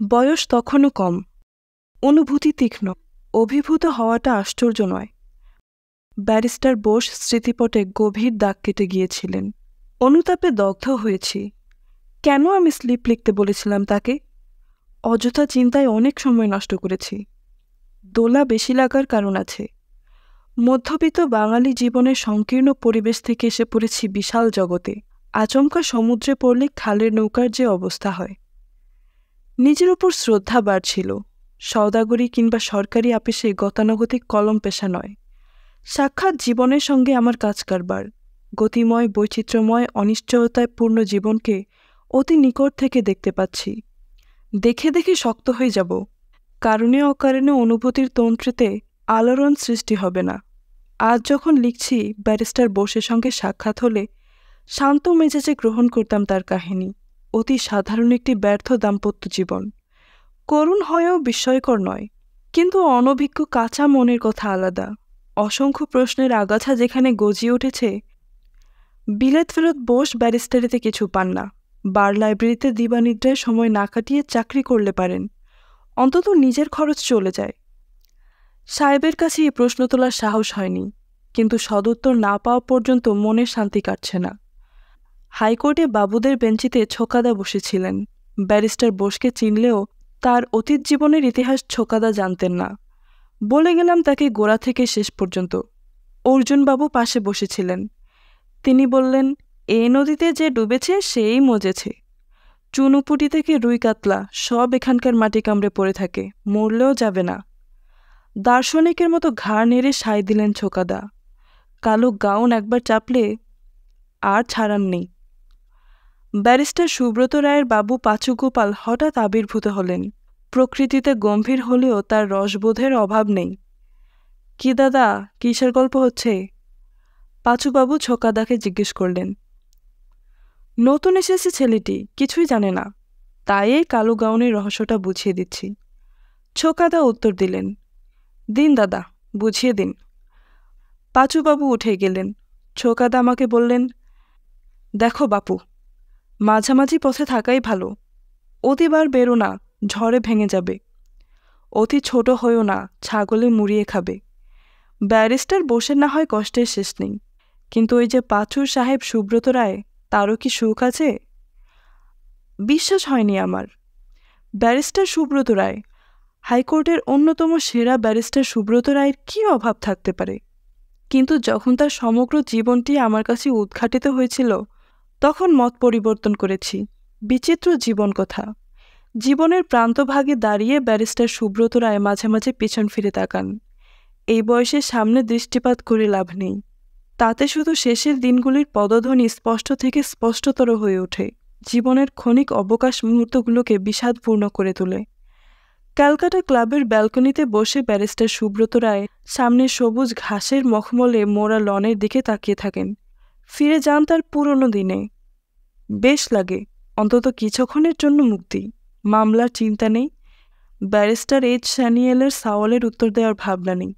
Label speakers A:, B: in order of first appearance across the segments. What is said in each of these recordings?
A: বয়স তখনও কম, অনুভূতি তীক্ষ্ণ, অভিভূত হওয়াটা আশ্চর্য নয়। ব্যারিস্টার বোস স্মৃতিপটে গভীর দাগ কেটে গিয়েছিলেন। অনুতাপে দগ্ধ হয়েছি। কেন আমি স্লিপ লিখতে বলেছিলাম তাকে? অযথা চিন্তায় অনেক সময় নষ্ট করেছি। দোলা বেশি লাগার কারণ আছে। মধ্যবিত্ত বাঙালি জীবনের সংকীর্ণ পরিবেশ থেকে এসে পড়েছি বিশাল জগতে। আচমকা সমুদ্রে পড়লে খালের নৌকার যে অবস্থা হয়। নিজের উপর শ্রদ্ধা বাড়ছিল। সওদাগরি কিংবা সরকারি আপিসে গতানুগতিক কলম পেশা নয়, সাক্ষাৎ জীবনের সঙ্গে আমার কাজ কারবার। গতিময়, বৈচিত্র্যময়, অনিশ্চয়তায় পূর্ণ জীবনকে অতি নিকট থেকে দেখতে পাচ্ছি। দেখে দেখে শক্ত হয়ে যাব। কারণে অকারণে অনুভূতির তন্ত্রীতে আলোড়ন সৃষ্টি হবে না। আজ যখন লিখছি, ব্যারিস্টার বোসের সঙ্গে সাক্ষাৎ হলে শান্ত মেজাজে গ্রহণ করতাম তার কাহিনী। অতি সাধারণ একটি ব্যর্থ দাম্পত্য জীবন। করুণ হয়েও বিস্ময়কর নয়, কিন্তু অনভিজ্ঞ কাঁচা মনের কথা আলাদা। অসংখ্য প্রশ্নের আগাছা যেখানে গজিয়ে উঠেছে। বিলেত ফেরত বোস ব্যারিস্টারিতে কিছু পান না। বার লাইব্রেরিতে দিবানিদ্রায় সময় না কাটিয়ে চাকরি করলে পারেন। অন্তত নিজের খরচ চলে যায়। সাহেবের কাছে এই প্রশ্ন তোলার সাহস হয়নি, কিন্তু সদুত্তর না পাওয়া পর্যন্ত মনের শান্তি কাটছে না। হাইকোর্টে বাবুদের বেঞ্চিতে ছোকাদা বসেছিলেন। ব্যারিস্টার বোসকে চিনলেও তার অতীত জীবনের ইতিহাস ছোকাদা জানতেন না। বলে গেলাম তাকে গোড়া থেকে শেষ পর্যন্ত। অর্জুনবাবু পাশে বসেছিলেন। তিনি বললেন, এ নদীতে যে ডুবেছে সেই মজেছে। চুনুপুটি থেকে রুই কাতলা সব এখানকার মাটি কামড়ে পড়ে থাকে, মরলেও যাবে না। দার্শনিকের মতো ঘাড় নেড়ে সায় দিলেন ছোকাদা। কালো গাউন একবার চাপলে আর ছাড়ান নেই। ব্যারিস্টার সুব্রত রায়ের বাবু পাঁচু গোপাল হঠাৎ আবির্ভূত হলেন। প্রকৃতিতে গম্ভীর হলেও তার রসবোধের অভাব নেই। কি দাদা, কিসের গল্প হচ্ছে? পাঁচুবাবু ছোকাদাকে জিজ্ঞেস করলেন। নতুন এসেছে ছেলেটি, কিছুই জানে না, তাই এই কালো গাউনের রহস্যটা বুঝিয়ে দিচ্ছি। ছোকাদা উত্তর দিলেন, দিন দাদা, বুঝিয়ে দিন। পাঁচুবাবু উঠে গেলেন। ছোকাদা আমাকে বললেন, দেখো বাপু, মাঝামাঝি পথে থাকাই ভালো। অতিবার বেরো না, ঝড়ে ভেঙে যাবে। অতি ছোট হয়েও না, ছাগলে মুড়িয়ে খাবে। ব্যারিস্টার বসে না হয় কষ্টের শেষ নেই, কিন্তু ওই যে পাঁচুর সাহেব সুব্রত রায়, তারও কি সুখ আছে? বিশ্বাস হয়নি আমার। ব্যারিস্টার সুব্রত রায়, হাইকোর্টের অন্যতম সেরা ব্যারিস্টার সুব্রত রায়ের কী অভাব থাকতে পারে? কিন্তু যখন তার সমগ্র জীবনটি আমার কাছে উদ্ঘাটিত হয়েছিল, তখন মত পরিবর্তন করেছি। বিচিত্র জীবন কথা। জীবনের প্রান্তভাগে দাঁড়িয়ে ব্যারিস্টার সুব্রত রায় মাঝে মাঝে পিছন ফিরে তাকান। এই বয়সে সামনে দৃষ্টিপাত করে লাভ নেই। তাতে শুধু শেষের দিনগুলির পদধ্বনি স্পষ্ট থেকে স্পষ্টতর হয়ে ওঠে। জীবনের ক্ষণিক অবকাশ মুহূর্তগুলোকে বিষাদপূর্ণ করে তোলে। ক্যালকাটা ক্লাবের ব্যালকনিতে বসে ব্যারিস্টার সুব্রত রায় সামনে সবুজ ঘাসের মখমলে মোড়া লনের দিকে তাকিয়ে থাকেন। ফিরে যান তার পুরনো দিনে। বেশ লাগে, অন্তত কিছুক্ষণের জন্য মুক্তি। মামলার চিন্তা নেই, ব্যারিস্টার এইচ স্যানিয়েলের সওয়ালের উত্তর দেওয়ার ভাবনা নেই।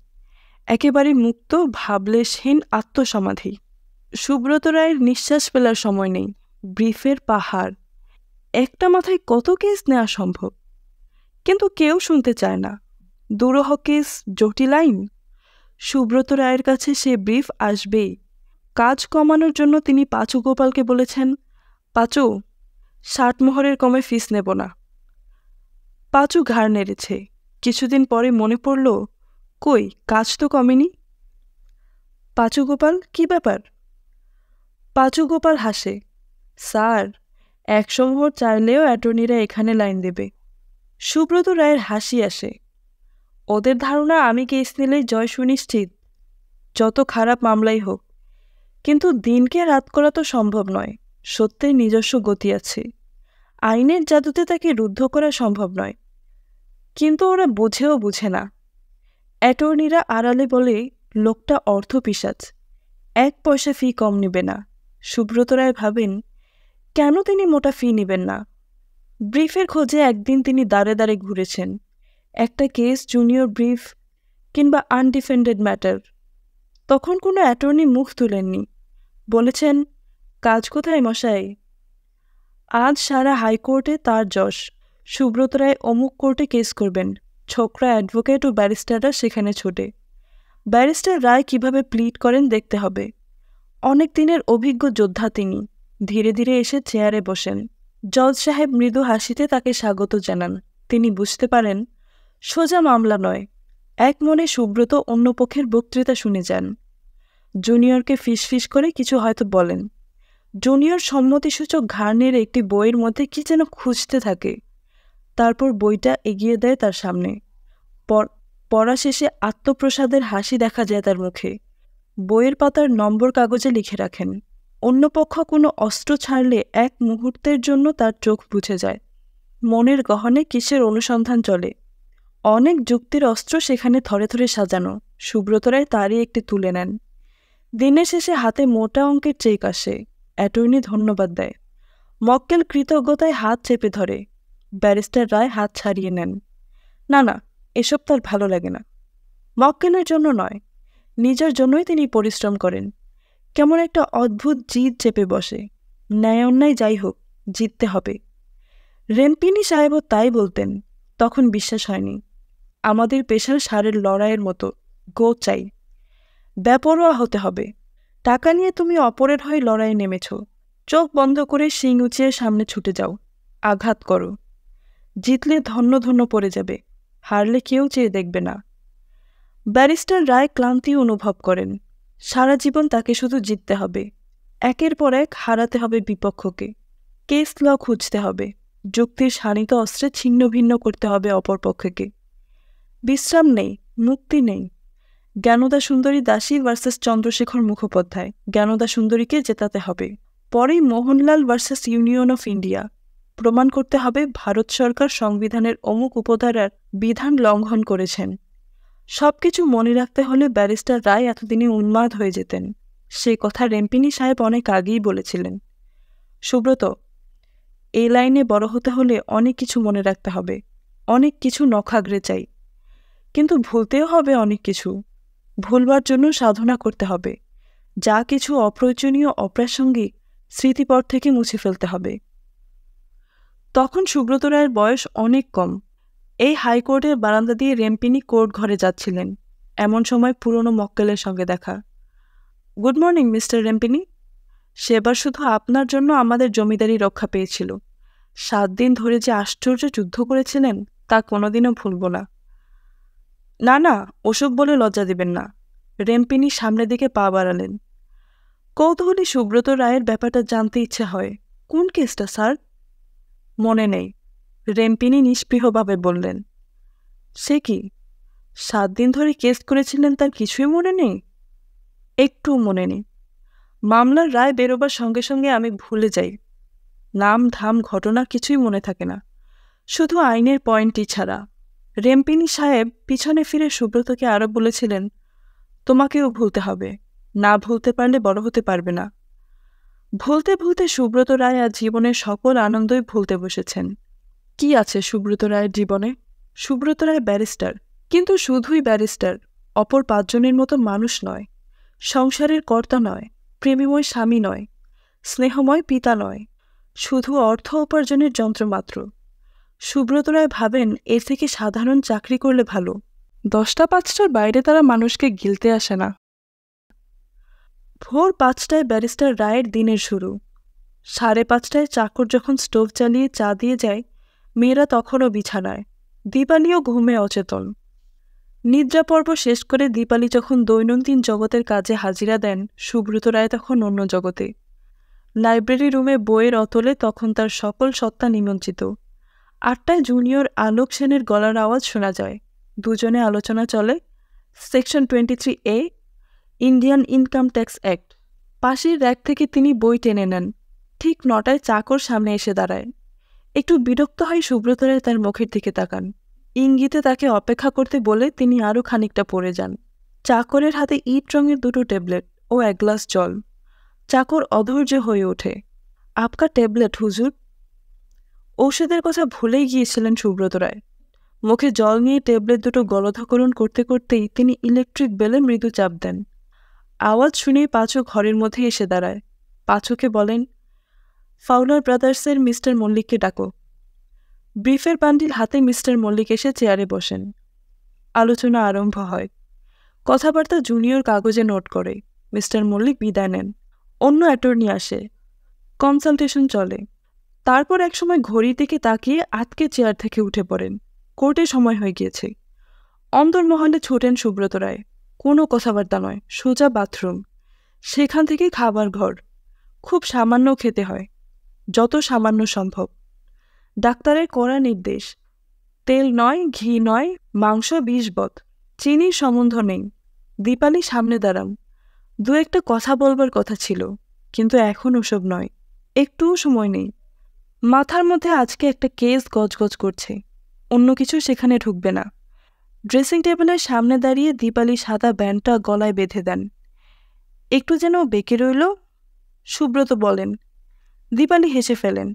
A: একেবারে মুক্ত, ভাবলেশহীন আত্মসমাধি। সুব্রত রায়ের নিঃশ্বাস ফেলার সময় নেই। ব্রিফের পাহাড়। একটা মাথায় কত কেস নেওয়া সম্ভব? কিন্তু কেউ শুনতে চায় না। দুরূহ কেস, জটিল আইন। সুব্রত রায়ের কাছে সে ব্রিফ আসবেই। কাজ কমানোর জন্য তিনি পাঁচু গোপালকে বলেছেন, পাঁচু, 60 মোহরের কমে ফিস নেব না। পাঁচু ঘাড় নেড়েছে। কিছুদিন পরে মনে পড়ল, কই, কাজ তো কমেনি। পাঁচু গোপাল, কি ব্যাপার? পাঁচু গোপাল হাসে, স্যার, 100 মোহর চাইলেও অ্যাটর্নিরা এখানে লাইন দেবে। সুব্রত রায়ের হাসি আসে। ওদের ধারণা আমি কেস নিলেই জয় সুনিশ্চিত, যত খারাপ মামলাই হোক। কিন্তু দিনকে রাত করা তো সম্ভব নয়। সত্যের নিজস্ব গতি আছে। আইনের জাদুতে তাকে রুদ্ধ করা সম্ভব নয়। কিন্তু ওরা বুঝেও বুঝে না। অ্যাটর্নিরা আড়ালে বলে, লোকটা অর্থপিশাচ, 1 পয়সা ফি কম নেবে না। সুব্রত রায় ভাবেন, কেন তিনি মোটা ফি নেবেন না? ব্রিফের খোঁজে একদিন তিনি দাঁড়ে দাঁড়ে ঘুরেছেন। একটা কেস, জুনিয়র ব্রিফ কিংবা আনডিফেন্ডেড ম্যাটার। তখন কোনো অ্যাটর্নি মুখ তুলেননি। বলেছেন, কাজ কোথায় মশাই? আজ সারা হাইকোর্টে তার যশ। সুব্রত রায় অমুক কোর্টে কেস করবেন। ছোকরা অ্যাডভোকেট ও ব্যারিস্টাররা সেখানে ছোটে। ব্যারিস্টার রায় কিভাবে প্লিড করেন দেখতে হবে। অনেক দিনের অভিজ্ঞ যোদ্ধা তিনি। ধীরে ধীরে এসে চেয়ারে বসেন। জজ সাহেব মৃদু হাসিতে তাকে স্বাগত জানান। তিনি বুঝতে পারেন সোজা মামলা নয়। এক মনে সুব্রত অন্য পক্ষের বক্তৃতা শুনে যান। জুনিয়রকে ফিসফিস করে কিছু হয়তো বলেন। জুনিয়র সম্মতিসূচক ঘাড় নেড়ে একটি বইয়ের মধ্যে কি যেন খুঁজতে থাকে। তারপর বইটা এগিয়ে দেয় তার সামনে। পড়া শেষে আত্মপ্রসাদের হাসি দেখা যায় তার মুখে। বইয়ের পাতার নম্বর কাগজে লিখে রাখেন। অন্য পক্ষ কোনো অস্ত্র ছাড়লে এক মুহূর্তের জন্য তার চোখ বুঝে যায়। মনের গহনে কিসের অনুসন্ধান চলে। অনেক যুক্তির অস্ত্র সেখানে থরে থরে সাজানো। সুব্রত রায় তারই একটি তুলে নেন। দিনের শেষে হাতে মোটা অঙ্কের চেক আসে। অ্যাটর্নি ধন্যবাদ দেয়। মক্কেল কৃতজ্ঞতায় হাত চেপে ধরে। ব্যারিস্টার রায় হাত ছাড়িয়ে নেন। না না, এসব তার ভালো লাগে না। মক্কেলের জন্য নয়, নিজের জন্যই তিনি পরিশ্রম করেন। কেমন একটা অদ্ভুত জিদ চেপে বসে। ন্যায় অন্যায় যাই হোক, জিততে হবে। রেম্পিনি সাহেবও তাই বলতেন। তখন বিশ্বাস হয়নি। আমাদের পেশার ষাঁড়ের লড়াইয়ের মতো, গো চাই। বেপরোয়া হতে হবে। টাকা নিয়ে তুমি অপরের হয়ে লড়াইয়ে নেমেছ। চোখ বন্ধ করে শিং উঁচিয়ে সামনে ছুটে যাও। আঘাত করো। জিতলে ধন্য ধন্য পড়ে যাবে, হারলে কেউ চেয়ে দেখবে না। ব্যারিস্টার রায় ক্লান্তি অনুভব করেন। সারা জীবন তাকে শুধু জিততে হবে। একের পর এক হারাতে হবে বিপক্ষকে। কেস ল খুঁজতে হবে। যুক্তির শানিত অস্ত্রে ছিন্ন ভিন্ন করতে হবে অপরপক্ষকে। বিশ্রাম নেই, মুক্তি নেই। জ্ঞানদা সুন্দরী দাসী ভার্সেস চন্দ্রশেখর মুখোপাধ্যায়। জ্ঞানদা সুন্দরীকে জেতাতে হবে। পরেই Mohanlal versus union of India. প্রমাণ করতে হবে ভারত সরকার সংবিধানের অমুক উপধারার বিধান লঙ্ঘন করেছেন। সবকিছু মনে রাখতে হলে ব্যারিস্টার রায় এতদিনে উন্মাদ হয়ে যেতেন। সে কথা রেম্পিনি সাহেব অনেক আগেই বলেছিলেন। সুব্রত, এই লাইনে বড় হতে হলে অনেক কিছু মনে রাখতে হবে। অনেক কিছু নখাগ্রে চাই। কিন্তু ভুলতেও হবে অনেক কিছু। ভুলবার জন্য সাধনা করতে হবে। যা কিছু অপ্রয়োজনীয় অপ্রাসঙ্গিক স্মৃতিপট থেকে মুছে ফেলতে হবে। তখন সুব্রত রায়ের বয়স অনেক কম। এই হাইকোর্টের বারান্দা দিয়ে রেম্পিনি কোর্ট ঘরে যাচ্ছিলেন। এমন সময় পুরনো মক্কেলের সঙ্গে দেখা। Good morning mister Rempini. সেবার শুধু আপনার জন্য আমাদের জমিদারি রক্ষা পেয়েছিল। 7 দিন ধরে যে আশ্চর্য যুদ্ধ করেছিলেন তা কোনোদিনও ভুলব না। না না, ওসব বলে লজ্জা দেবেন না। রেম্পিনি সামনের দিকে পা বাড়ালেন। কৌতূহলী সুব্রত রায়ের ব্যাপারটা জানতে ইচ্ছে হয়। কোন কেসটা স্যার? মনে নেই, রেম্পিনি নিষ্পৃহভাবে বললেন। সে কি, 7 দিন ধরে কেস করেছিলেন তার কিছুই মনে নেই? একটু মনে নেই। মামলার রায় বেরোবার সঙ্গে সঙ্গে আমি ভুলে যাই। নাম ধাম ঘটনা কিছুই মনে থাকে না, শুধু আইনের পয়েন্টই ছাড়া। রেম্পিনি সাহেব পিছনে ফিরে সুব্রতকে আরও বলেছিলেন, তোমাকেও ভুলতে হবে। না ভুলতে পারলে বড় হতে পারবে না। ভুলতে ভুলতে সুব্রত রায় আজ জীবনের সকল আনন্দই ভুলতে বসেছেন। কি আছে সুব্রত রায়ের জীবনে? সুব্রত রায় ব্যারিস্টার, কিন্তু শুধুই ব্যারিস্টার। অপর 5 জনের মতো মানুষ নয়, সংসারের কর্তা নয়, প্রেমীময় স্বামী নয়, স্নেহময় পিতা নয়, শুধু অর্থ উপার্জনের যন্ত্রমাত্র। সুব্রত রায় ভাবেন এর থেকে সাধারণ চাকরি করলে ভালো। 10টা 5টার বাইরে তারা মানুষকে গিলতে আসে না। ভোর 5টায় ব্যারিস্টার রায়ের দিনের শুরু। 5:30টায় চাকর যখন স্টোভ জ্বালিয়ে চা দিয়ে যায়, মেয়েরা তখনও বিছানায়। দীপালিও ঘুমে অচেতন। নিদ্রা পর্ব শেষ করে দীপালি যখন দৈনন্দিন জগতের কাজে হাজিরা দেন, সুব্রত রায় তখন অন্য জগতে। লাইব্রেরি রুমে বইয়ের অতলে তখন তার সকল সত্তা নিমজ্জিত। 8টায় জুনিয়র আলোক সেনের গলার আওয়াজ শোনা যায়। দুজনে আলোচনা চলে section 23A, Indian income tax act. পাশের র্যাক থেকে তিনি বই টেনে নেন। ঠিক 9টায় চাকর সামনে এসে দাঁড়ায়। একটু বিরক্ত হয় সুব্রত রায় তার মুখের দিকে তাকান। ইঙ্গিতে তাকে অপেক্ষা করতে বলে তিনি আরও খানিকটা পড়ে যান। চাকরের হাতে ইট রঙের 2টো ট্যাবলেট ও 1 গ্লাস জল। চাকর অধৈর্য হয়ে ওঠে। আপকা ট্যাবলেট হুজুর। ঔষধের কথা ভুলেই গিয়েছিলেন সুব্রত রায়। মুখে জল নিয়ে ট্যাবলেট 2টো গলধাকরণ করতে করতেই তিনি ইলেকট্রিক বেলে মৃদু চাপ দেন। আওয়াজ শুনেই পাঁচু ঘরের মধ্যে এসে দাঁড়ায়। পাঁচুকে বলেন, ফাউলার ব্রাদার্সের মিস্টার মল্লিককে ডাকো। ব্রিফের বান্ডিল হাতে মিস্টার মল্লিক এসে চেয়ারে বসেন। আলোচনা আরম্ভ হয়। কথাবার্তা জুনিয়র কাগজে নোট করে। মিস্টার মল্লিক বিদায় নেন। অন্য অ্যাটর্নি আসে। কনসালটেশন চলে। তারপর একসময় ঘড়ির দিকে তাকিয়ে আটকে চেয়ার থেকে উঠে পড়েন। কোর্টে সময় হয়ে গিয়েছে। অন্দরমহলে ছুটেন সুব্রত রায়। কোনো কথাবার্তা নয়, সোজা বাথরুম। সেখান থেকে খাবার ঘর। খুব সামান্য খেতে হয়, যত সামান্য সম্ভব। ডাক্তারের কড়া নির্দেশ, তেল নয়, ঘি নয়, মাংস 20 বৎ, চিনির সম্বন্ধ নেই। দীপালি সামনে দাঁড়ান। দু একটা কথা বলবার কথা ছিল, কিন্তু এখন ওসব নয়। একটুও সময় নেই। মাথার মধ্যে আজকে একটা কেস গজগজ করছে, অন্য কিছু সেখানে ঢুকবে না। ড্রেসিং টেবিলের সামনে দাঁড়িয়ে দীপালি সাদা ব্যান্ডটা গলায় বেঁধে দেন। একটু যেন বেঁকে রইল। সুব্রত বলেন। দীপালি হেসে ফেলেন।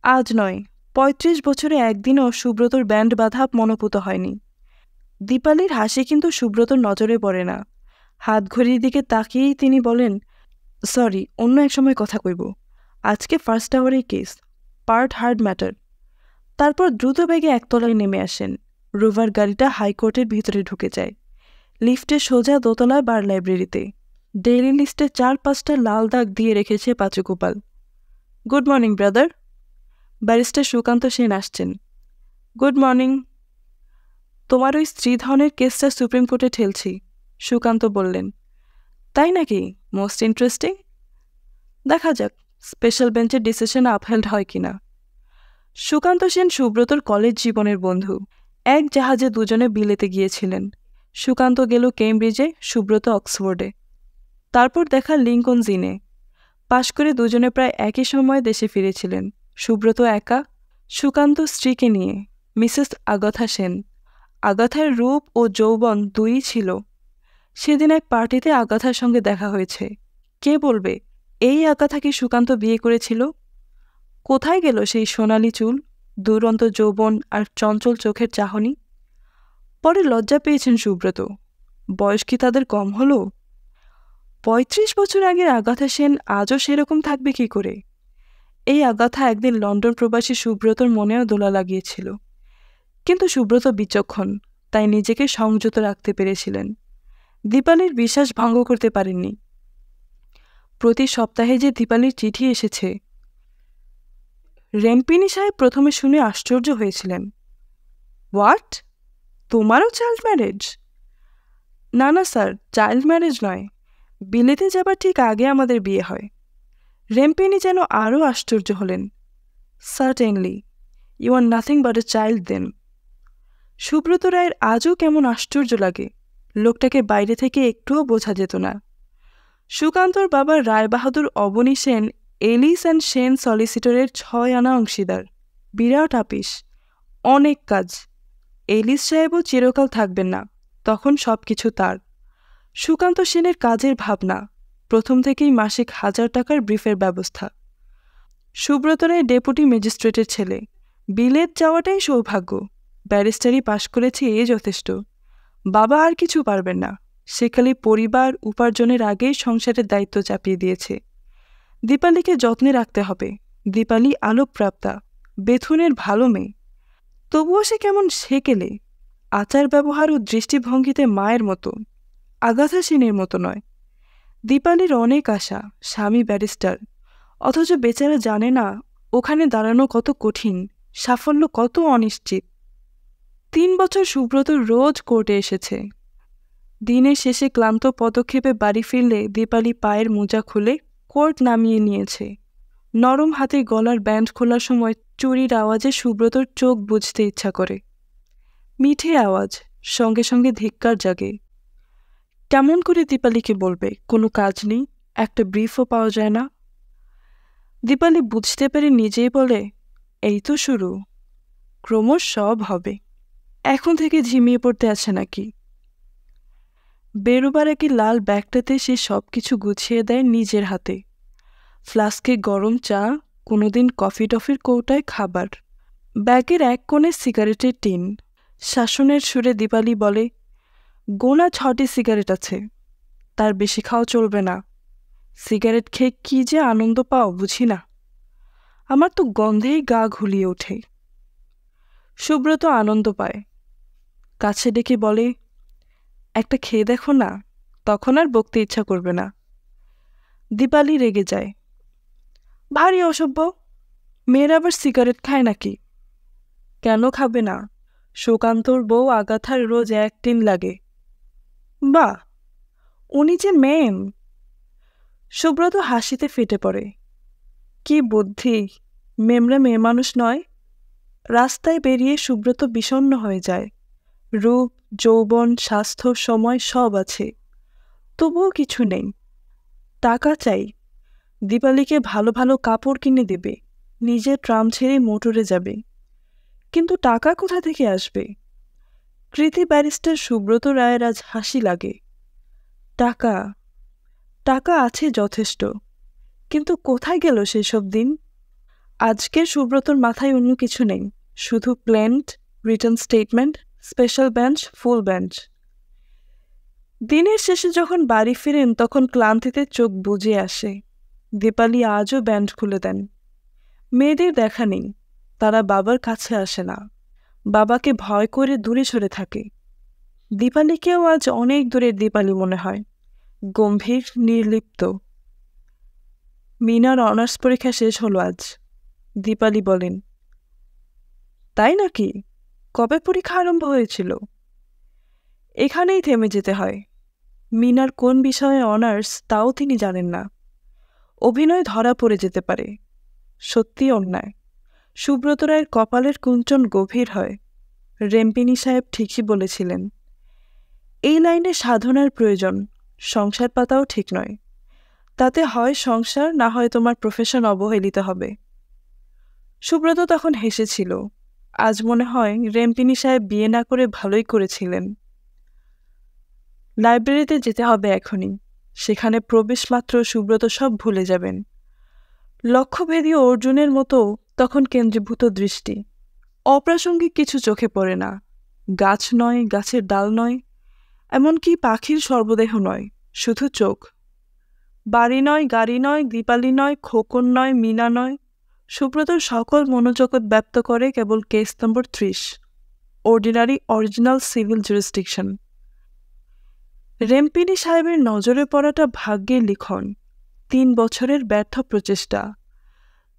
A: আজ নয়, 35 বছরে একদিনও সুব্রতর ব্যান্ড বাঁধা মনোপুত হয়নি। দীপালির হাসি কিন্তু সুব্রতর নজরে পড়ে না। হাত ঘড়ির দিকে তাকিয়েই তিনি বলেন, সরি, অন্য এক সময় কথা কইব। আজকে ফার্স্ট আওয়ারেই কেস, পার্ট হার্ড ম্যাটার। তারপর দ্রুত বেগে একতলায় নেমে আসেন। রোভার গাড়িটা হাইকোর্টের ভিতরে ঢুকে যায়। লিফটে সোজা দোতলায় বার লাইব্রেরিতে। ডেইলি লিস্টে 4-5টা লাল দাগ দিয়ে রেখেছে Pachugopal. Good morning brother. Barrister Sukanta Sen আসছেন। Good morning. তোমার ওই স্ত্রীধনের কেসটা সুপ্রিম কোর্টে ঠেলছি, সুকান্ত বললেন। তাই নাকি? Most interesting. দেখা যাক স্পেশাল বেঞ্চের ডিসিশন আপহেল্ড হয় কিনা। সুকান্ত সেন সুব্রতর কলেজ জীবনের বন্ধু। এক জাহাজে দুজনে বিলেতে গিয়েছিলেন। সুকান্ত গেল কেমব্রিজে, সুব্রত অক্সফোর্ডে। তারপর দেখা লিঙ্কন জিনে। পাশ করে দুজনে প্রায় একই সময়ে দেশে ফিরেছিলেন। সুব্রত একা, সুকান্ত স্ত্রীকে নিয়ে, মিসেস আগাথা সেন। আগাথার রূপ ও যৌবন দুই ছিল। সেদিন এক পার্টিতে আগাথার সঙ্গে দেখা হয়েছে। কে বলবে এই আগাথাকে সুকান্ত বিয়ে করেছিল? কোথায় গেল সেই সোনালি চুল, দুরন্ত যৌবন আর চঞ্চল চোখের চাহনি? পরে লজ্জা পেয়েছেন সুব্রত। বয়স কি তাদের কম হলো? 35 বছর আগের আগাথা সেন আজও সেরকম থাকবে কি করে? এই আগাথা একদিন লন্ডন প্রবাসী সুব্রতর মনেও দোলা লাগিয়েছিল। কিন্তু সুব্রত বিচক্ষণ, তাই নিজেকে সংযত রাখতে পেরেছিলেন। দীপালির বিশ্বাস ভঙ্গ করতে পারেননি। প্রতি সপ্তাহে যে দীপালির চিঠি এসেছে। রেম্পিনি সাহেব প্রথমে শুনে আশ্চর্য হয়েছিলেন। হোয়াট? তোমারও চাইল্ড ম্যারেজ? না না স্যার, চাইল্ড ম্যারেজ নয়। বিলেতে যাবার ঠিক আগে আমাদের বিয়ে হয়। রেম্পিনি যেন আরও আশ্চর্য হলেন। Certainly, you are nothing but a child then. Subrata রায়ের আজও কেমন আশ্চর্য লাগে। লোকটাকে বাইরে থেকে একটুও বোঝা যেত না। সুকান্তর বাবা রায়বাহাদুর অবনী সেন এলিস অ্যান্ড সেন সলিসিটরের 6 আনা অংশীদার। বিরাট আপিস, অনেক কাজ। এলিস সাহেবও চিরকাল থাকবেন না, তখন সব কিছু তার। সুকান্ত সেনের কাজের ভাবনা, প্রথম থেকেই মাসিক 1000 টাকার ব্রিফের ব্যবস্থা। সুব্রত রায় ডেপুটি ম্যাজিস্ট্রেটের ছেলে। বিলেত যাওয়াটাই সৌভাগ্য। ব্যারিস্টারি পাশ করেছে, এ যথেষ্ট। বাবা আর কিছু পারবেন না। সে খালি পরিবার উপার্জনের আগেই সংসারের দায়িত্ব চাপিয়ে দিয়েছে। দীপালিকে যত্নে রাখতে হবে। দীপালি আলোকপ্রাপ্তা, বেথুনের ভালো মেয়ে। তবুও সে কেমন সেকেলে। আচার ব্যবহার ও দৃষ্টিভঙ্গিতে মায়ের মতো, আগাথা সেনের মতো নয়। দীপালির অনেক আশা, স্বামী ব্যারিস্টার, অথচ বেচারা জানে না ওখানে দাঁড়ানো কত কঠিন, সাফল্য কত অনিশ্চিত। 3 বছর সুব্রত রোজ কোর্টে এসেছে। দিনের শেষে ক্লান্ত পদক্ষেপে বাড়ি ফিরলে দীপালি পায়ের মোজা খুলে কোর্ট নামিয়ে নিয়েছে। নরম হাতে গলার ব্যান্ড খোলার সময় চুরির আওয়াজে সুব্রতর চোখ বুঝতে ইচ্ছা করে। মিঠে আওয়াজ, সঙ্গে সঙ্গে ধিক্কার জাগে। কেমন করে দীপালিকে বলবে কোনো কাজ নেই, একটা ব্রিফও পাওয়া যায় না? দীপালি বুঝতে পেরে নিজেই বলে, এই তো শুরু, ক্রমশ সব হবে। এখন থেকে ঝিমিয়ে পড়তে আছে নাকি? বেরোবার আগে লাল ব্যাগটাতে সে সব কিছু গুছিয়ে দেয় নিজের হাতে। ফ্লাস্কে গরম চা, কোনোদিন কফি টফির কৌটায় খাবার। ব্যাগের এক কোণে সিগারেটের টিন। শাসনের সুরে দীপালি বলে, গোনা 6টি সিগারেট আছে, তার বেশি খাওয়া চলবে না। সিগারেট খেয়ে কী যে আনন্দ পাও বুঝি না। আমার তো গন্ধেই গা ঘুলিয়ে ওঠে। সুব্রত আনন্দ পায়, কাছে ডেকে বলে, একটা খেয়ে দেখো না, তখন আর বকতে ইচ্ছা করবে না। দীপালি রেগে যায়, ভারী অসভ্য, মেয়েরা আবার সিগারেট খায় নাকি? কেন খাবে না? সুকান্তর বউ আগাথার রোজ 1 টিন লাগে। বাহ, উনি যে মেম। সুব্রত হাসিতে ফেটে পড়ে, কি বুদ্ধি, মেমরা মেয়ে মানুষ নয়। রাস্তায় বেরিয়ে সুব্রত বিষণ্ণ হয়ে যায়। রূপ, যৌবন, স্বাস্থ্য, সময় সব আছে, তবুও কিছু নেই। টাকা চাই, দীপালিকে ভালো ভালো কাপড় কিনে দেবে, নিজের ট্রাম ছেড়ে মোটরে যাবে। কিন্তু টাকা কোথা থেকে আসবে? কৃতি ব্যারিস্টার সুব্রত রায়ের আজ হাসি লাগে। টাকা, টাকা আছে যথেষ্ট, কিন্তু কোথায় গেল সেসব দিন? আজকে সুব্রতর মাথায় অন্য কিছু নেই, শুধু plant, return statement, special bench, ফুল বেঞ্চ। দিনের শেষে যখন বাড়ি ফিরেন তখন ক্লান্তিতে চোখ বুজে আসে। দীপালি আজও ব্যান্ড খুলে দেন। মেয়েদের দেখা নেই, তারা বাবার কাছে আসে না, বাবাকে ভয় করে দূরে সরে থাকে। দীপালিকেও আজ অনেক দূরের দীপালি মনে হয়, গম্ভীর, নির্লিপ্ত। মিনার অনার্স পরীক্ষা শেষ হলো আজ। দীপালি বলেন, তাই নাকি? কবে পরীক্ষা আরম্ভ হয়েছিল? এখানেই থেমে যেতে হয়। মিনার কোন বিষয়ে অনার্স তাও তিনি জানেন না। অভিনয় ধরা পড়ে যেতে পারে। সত্যি অন্যায়। সুব্রত রায়ের কপালের কুঞ্চন গভীর হয়। রেম্পিনী সাহেব ঠিকই বলেছিলেন, এই লাইনে সাধনার প্রয়োজন, সংসার পাতাও ঠিক নয়। তাতে হয় সংসার, না হয় তোমার প্রফেশন অবহেলিত হবে। সুব্রত তখন হেসেছিল। আজ মনে হয় রেম্পিনী সাহেব বিয়ে না করে ভালোই করেছিলেন। লাইব্রেরিতে যেতে হবে এখনই, সেখানে প্রবেশ মাত্র সুব্রত সব ভুলে যাবেন। লক্ষ্যভেদী অর্জুনের মতো তখন কেন্দ্রীভূত দৃষ্টি। অপ্রাসঙ্গিক কিছু চোখে পড়ে না। গাছ নয়, গাছের ডাল নয়, এমনকি পাখির সর্বদেহ নয়, শুধু চোখ। বাড়ি নয়, গাড়ি নয়, দীপালি নয়, খোকন নয়, মিনা নয়। সুব্রতর সকল মনোজগৎ ব্যপ্ত করে কেবল case number 30, ordinary original civil jurisdiction. Rempini সাহেবের নজরে পড়াটা ভাগ্যের লিখন। 3 বছরের ব্যর্থ প্রচেষ্টা।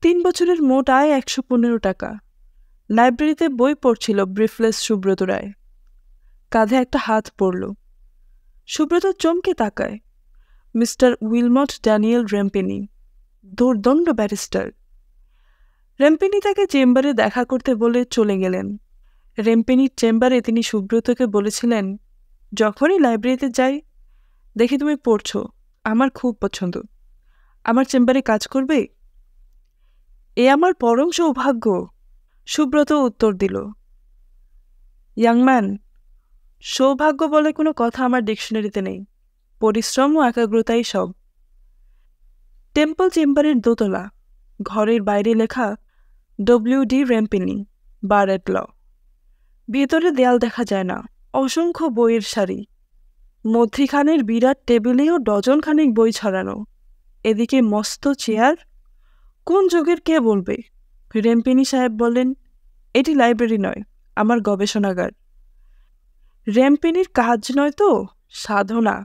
A: 3 বছরের মোট আয় 115 টাকা। লাইব্রেরিতে বই পড়ছিল ব্রিফলেস সুব্রত রায়। কাঁধে একটা হাত পড়ল। সুব্রত চমকে তাকায়। মিস্টার উইলমট ড্যানিয়েল রেম্পিনি, দুর্দণ্ড ব্যারিস্টার। রেম্পিনি তাকে চেম্বারে দেখা করতে বলে চলে গেলেন। রেম্পিনির চেম্বারে তিনি সুব্রতকে বলেছিলেন, যখনই লাইব্রেরিতে যাই দেখি তুমি পড়ছো, আমার খুব পছন্দ, আমার চেম্বারে কাজ করবে? এ আমার পরম সৌভাগ্য। সুব্রত উত্তর দিল, ইয়াংম্যান, সৌভাগ্য বলে কোনো কথা আমার ডিকশনারিতে নেই, পরিশ্রম ও একাগ্রতাই সব। টেম্পল চেম্বারের দোতলা, ঘরের বাইরে লেখা WD রেম্পিনি, বার এট ল। ভেতরে দেয়াল দেখা যায় না, অসংখ্য বইয়ের সারি। মধ্যিখানের বিরাট টেবিলেও ডজনখানেক বই ছড়ানো। এদিকে মস্ত চেয়ার। কোন যুগের কে বলবে? রেম্পিনি সাহেব বলেন, এটি লাইব্রেরি নয়, আমার গবেষণাগার। রেম্পিনির কাজ নয় তো, সাধনা।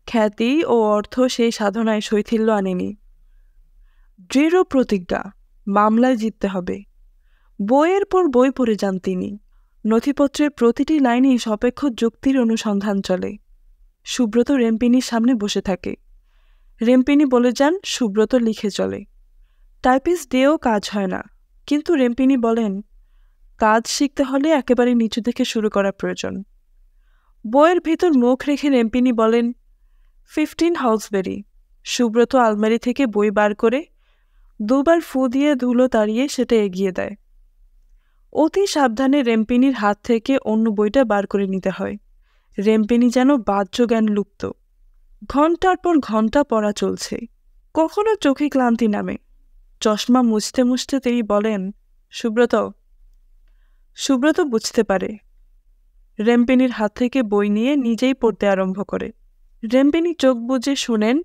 A: খ্যাতি ও অর্থ সেই সাধনায় শৈথিল্য আনেনি। দৃঢ় প্রতিজ্ঞা, মামলায় জিততে হবে। বইয়ের পর বই পড়ে যান তিনি। নথিপত্রের প্রতিটি লাইনেই সাপেক্ষ যুক্তির অনুসন্ধান চলে। সুব্রত রেম্পিনির সামনে বসে থাকে। রেম্পিনি বলে যান, সুব্রত লিখে চলে। টাইপিস্ট দিয়েও কাজ হয় না, কিন্তু রেম্পিনি বলেন, কাজ শিখতে হলে একেবারে নিচু থেকে শুরু করা প্রয়োজন। বইয়ের ভিতর মুখ রেখে রেম্পিনি বলেন, 15 হাউসবেরি। সুব্রত আলমারি থেকে বই বার করে 2 বার ফু দিয়ে ধুলো তাড়িয়ে সেটা এগিয়ে দেয়। অতি সাবধানে রেম্পিনির হাত থেকে অন্য বইটা বার করে নিতে হয়। রেম্পিনি যেন বাহ্যজ্ঞান লুপ্ত। ঘণ্টার পর ঘণ্টা পড়া চলছে। কখনো চোখে ক্লান্তি নামে। চশমা মুছতে মুছতে তিনি বলেন, সুব্রত। সুব্রত বুঝতে পারে। রেম্পিনির হাত থেকে বই নিয়ে নিজেই পড়তে আরম্ভ করে। রেম্পিনি চোখ বুজে শোনেন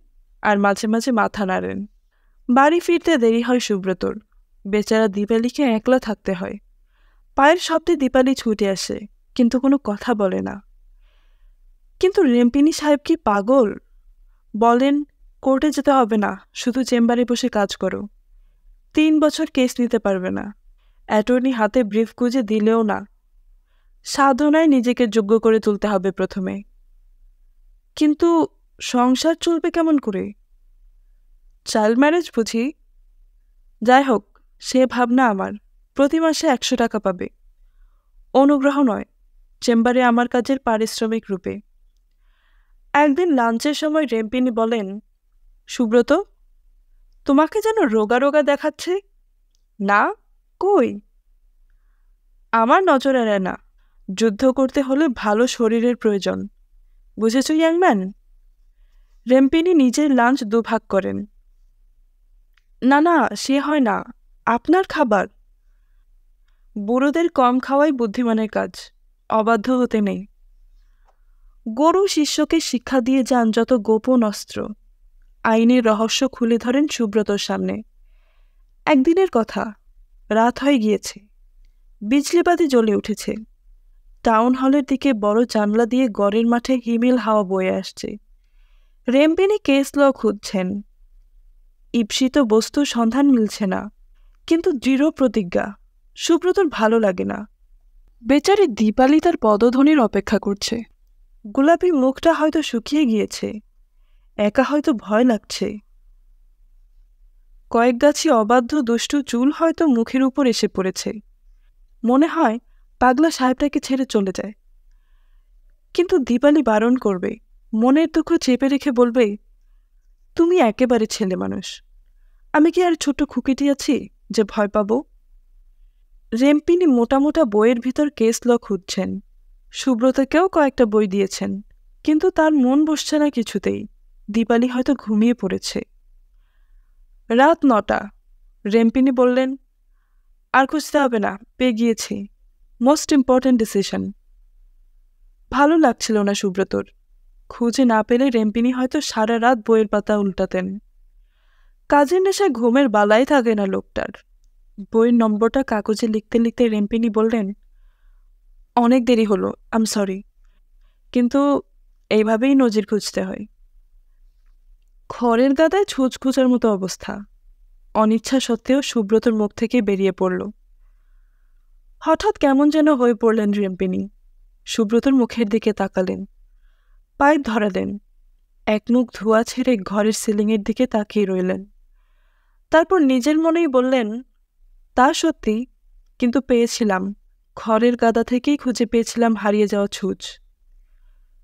A: আর মাঝে মাঝে মাথা নাড়েন। বাড়ি ফিরতে দেরি হয় সুব্রতর। বেচারা দীপালিকে একলা থাকতে হয়। পায়ের শব্দে দীপালি ছুটে আসে, কিন্তু কোনো কথা বলে না। কিন্তু রেম্পিনী সাহেব কি পাগল? বলেন, কোর্টে যেতে হবে না, শুধু চেম্বারে বসে কাজ করো। 3 বছর কেস নিতে পারবে না, অ্যাটর্নি হাতে ব্রিফ গুঁজে দিলেও না। সাধনায় নিজেকে যোগ্য করে তুলতে হবে প্রথমে। কিন্তু সংসার চলবে কেমন করে? চাইল্ড ম্যারেজ বুঝি? যাই হোক, সে ভাবনা আমার। প্রতি মাসে 100 টাকা পাবে। অনুগ্রহ নয়, চেম্বারে আমার কাজের পারিশ্রমিক রূপে। একদিন লাঞ্চের সময় রেম্পিনী বলেন, সুব্রত, তোমাকে যেন রোগা রোগা দেখাচ্ছে। না, কই? আমার নজর এড়ায় না। যুদ্ধ করতে হলে ভালো শরীরের প্রয়োজন, বুঝেছ ইয়াংম্যান? রেম্পিনী নিজের লাঞ্চ দুভাগ করেন। না না, সে হয় না, আপনার খাবার। বুড়োদের কম খাওয়াই বুদ্ধিমানের কাজ, অবাধ্য হতে নেই। গরু শিষ্যকে শিক্ষা দিয়ে যান যত গোপন অস্ত্র। আইনের রহস্য খুলে ধরেন সুব্রতর সামনে। একদিনের কথা, রাত হয়ে গিয়েছে, বিজলিবাতি জ্বলে উঠেছে। টাউন হলের দিকে বড় জানলা দিয়ে গড়ের মাঠে হিমেল হাওয়া বয়ে আসছে। রেম্পিনী কেস ল খুঁজছেন। ঈপ্সিত বস্তুর সন্ধান মিলছে না, কিন্তু দৃঢ় প্রতিজ্ঞা, সুব্রতর ভালো লাগে না। বেচারি দীপালি তার পদধ্বনির অপেক্ষা করছে। গোলাপি মুখটা হয়তো শুকিয়ে গিয়েছে, একা হয়তো ভয় লাগছে। কয়েক গাছি অবাধ্য দুষ্টু চুল হয়তো মুখের উপর এসে পড়েছে। মনে হয় পাগলা সাহেবটাকে ছেড়ে চলে যায়। কিন্তু দীপালি বারণ করবে, মনের দুঃখ চেপে রেখে বলবে, তুমি একেবারে ছেলে মানুষ, আমি কি আর ছোট্ট খুকিটি আছি যে ভয় পাব? রেম্পিনী মোটা মোটা বইয়ের ভিতর কেস ল খুঁজছেন। সুব্রতকেও কয়েকটা বই দিয়েছেন, কিন্তু তার মন বসছে না কিছুতেই। দীপালি হয়তো ঘুমিয়ে পড়েছে। রাত 9টা। রেম্পিনী বললেন, আর খুঁজতে হবে না, পেয়ে গিয়েছি। Most important decision. ভালো লাগছিল না সুব্রতর। খুঁজে না পেলে রেম্পিনী হয়তো সারা রাত বইয়ের পাতা উল্টাতেন। কাজের নেশায় ঘুমের বালাই থাকে না লোকটার। বইয়ের নম্বরটা কাগজে লিখতে লিখতে রেম্পিনী বললেন, অনেক দেরি হলো, আম সরি, কিন্তু এইভাবেই নজির খুঁজতে হয়। খড়ের গাদায় ছুঁচ খুঁজার মতো অবস্থা। অনিচ্ছা সত্ত্বেও সুব্রতর মুখ থেকে বেরিয়ে পড়ল। হঠাৎ কেমন যেন হয়ে পড়লেন রেম্পিনী। সুব্রতর মুখের দিকে তাকালেন, পাইপ ধরালেন, এক মুখ ধোঁয়া ছেড়ে ঘরের সিলিংয়ের দিকে তাকিয়ে রইলেন। তারপর নিজের মনেই বললেন, তা সত্যি, কিন্তু পেয়েছিলাম, খড়ের গাদা থেকেই খুঁজে পেয়েছিলাম হারিয়ে যাওয়া ছুঁচ।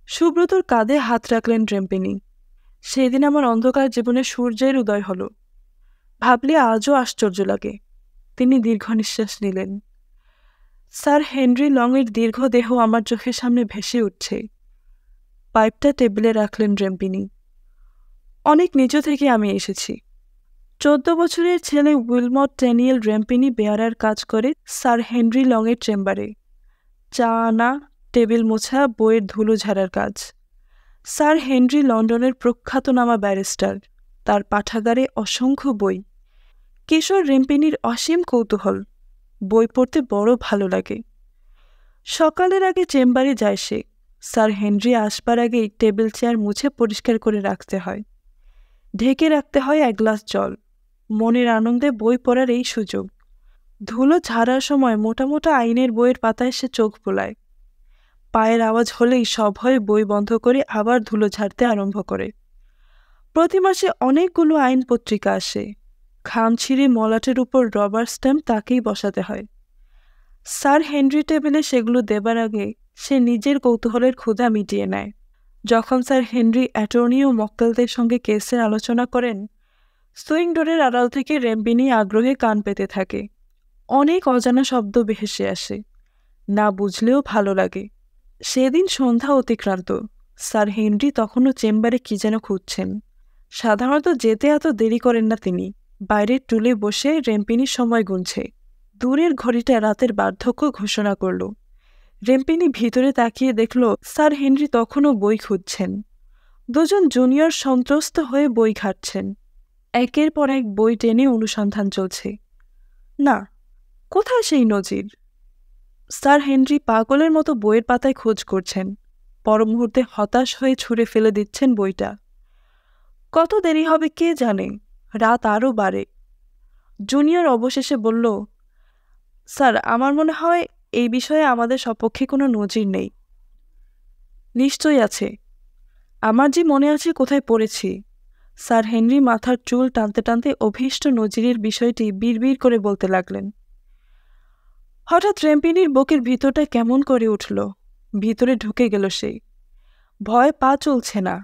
A: সুব্রতর কাঁধে হাত রাখলেন রেম্পিনী। সেদিন আমার অন্ধকার জীবনে সূর্যের উদয় হল। ভাবলে আজও আশ্চর্য লাগে। তিনি দীর্ঘ নিঃশ্বাস নিলেন। স্যার হেনরি লংয়ের দীর্ঘ দেহ আমার চোখের সামনে ভেসে উঠছে। পাইপটা টেবিলে রাখলেন রেম্পিনী। অনেক নিচু থেকে আমি এসেছি। 14 বছরের ছেলে উইলমট ড্যানিয়েল রেম্পিনী বেয়ারার কাজ করে স্যার হেনরি লংয়ের চেম্বারে। চা আনা, টেবিল মোছা, বইয়ের ধুলো ঝাড়ার কাজ। স্যার হেনরি লন্ডনের প্রখ্যাতনামা ব্যারিস্টার, তার পাঠাগারে অসংখ্য বই। কিশোর রেম্পিনীর অসীম কৌতূহল, বই পড়তে বড় ভালো লাগে। সকালের আগে চেম্বারে যায় সে। স্যার হেনরি আসবার আগেই টেবিল চেয়ার মুছে পরিষ্কার করে রাখতে হয়, ঢেকে রাখতে হয় 1 গ্লাস জল। মনের আনন্দে বই পড়ার এই সুযোগ। ধুলো ঝাড়ার সময় মোটা মোটা আইনের বইয়ের পাতায় সে চোখ বোলায়। পায়ের আওয়াজ হলেই সভয়ে বই বন্ধ করে আবার ধুলো ঝাড়তে আরম্ভ করে। প্রতি মাসে অনেকগুলো আইন পত্রিকা আসে। খাম ছিঁড়ে মলাটের উপর রবার স্ট্যাম্প তাকেই বসাতে হয়। স্যার হেনরি টেবিলে সেগুলো দেবার আগে সে নিজের কৌতূহলের ক্ষুধা মিটিয়ে নেয়। যখন স্যার হেনরি অ্যাটর্নি ও মক্কেলদের সঙ্গে কেসের আলোচনা করেন, সুইং ডোরের আড়াল থেকে রেম্পিনী আগ্রহে কান পেতে থাকে। অনেক অজানা শব্দ ভেসে আসে, না বুঝলেও ভালো লাগে। সেদিন সন্ধ্যা অতিক্রান্ত। স্যার হেনরি তখনও চেম্বারে কি যেন খুঁজছেন। সাধারণত যেতে এত দেরি করেন না তিনি। বাইরের টুলে বসে রেম্পিনীর সময় গুনছে। দূরের ঘড়িটা রাতের বার্ধক্য ঘোষণা করল। রেম্পিনী ভিতরে তাকিয়ে দেখল স্যার হেনরি তখনও বই খুঁজছেন। দুজন জুনিয়র সন্ত্রস্ত হয়ে বই ঘাটছেন। একের পর এক বই টেনে অনুসন্ধান চলছে। না, কোথায় সেই নজির? স্যার হেনরি পাগলের মতো বইয়ের পাতায় খোঁজ করছেন, পর মুহূর্তে হতাশ হয়ে ছুঁড়ে ফেলে দিচ্ছেন বইটা। কত দেরি হবে কে জানে, রাত আরও বাড়ে। জুনিয়র অবশেষে বলল, স্যার আমার মনে হয় এই বিষয়ে আমাদের সপক্ষে কোনো নজির নেই। নিশ্চয়ই আছে, আমার যে মনে আছে কোথায় পড়েছি। স্যার হেনরি মাথার চুল টানতে টানতে অভীষ্ট নজিরের বিষয়টি বিড়বিড় করে বলতে লাগলেন। হঠাৎ রেম্পিনির বুকের ভিতরটা কেমন করে উঠল, ভিতরে ঢুকে গেল সে। ভয় পা চলছে না,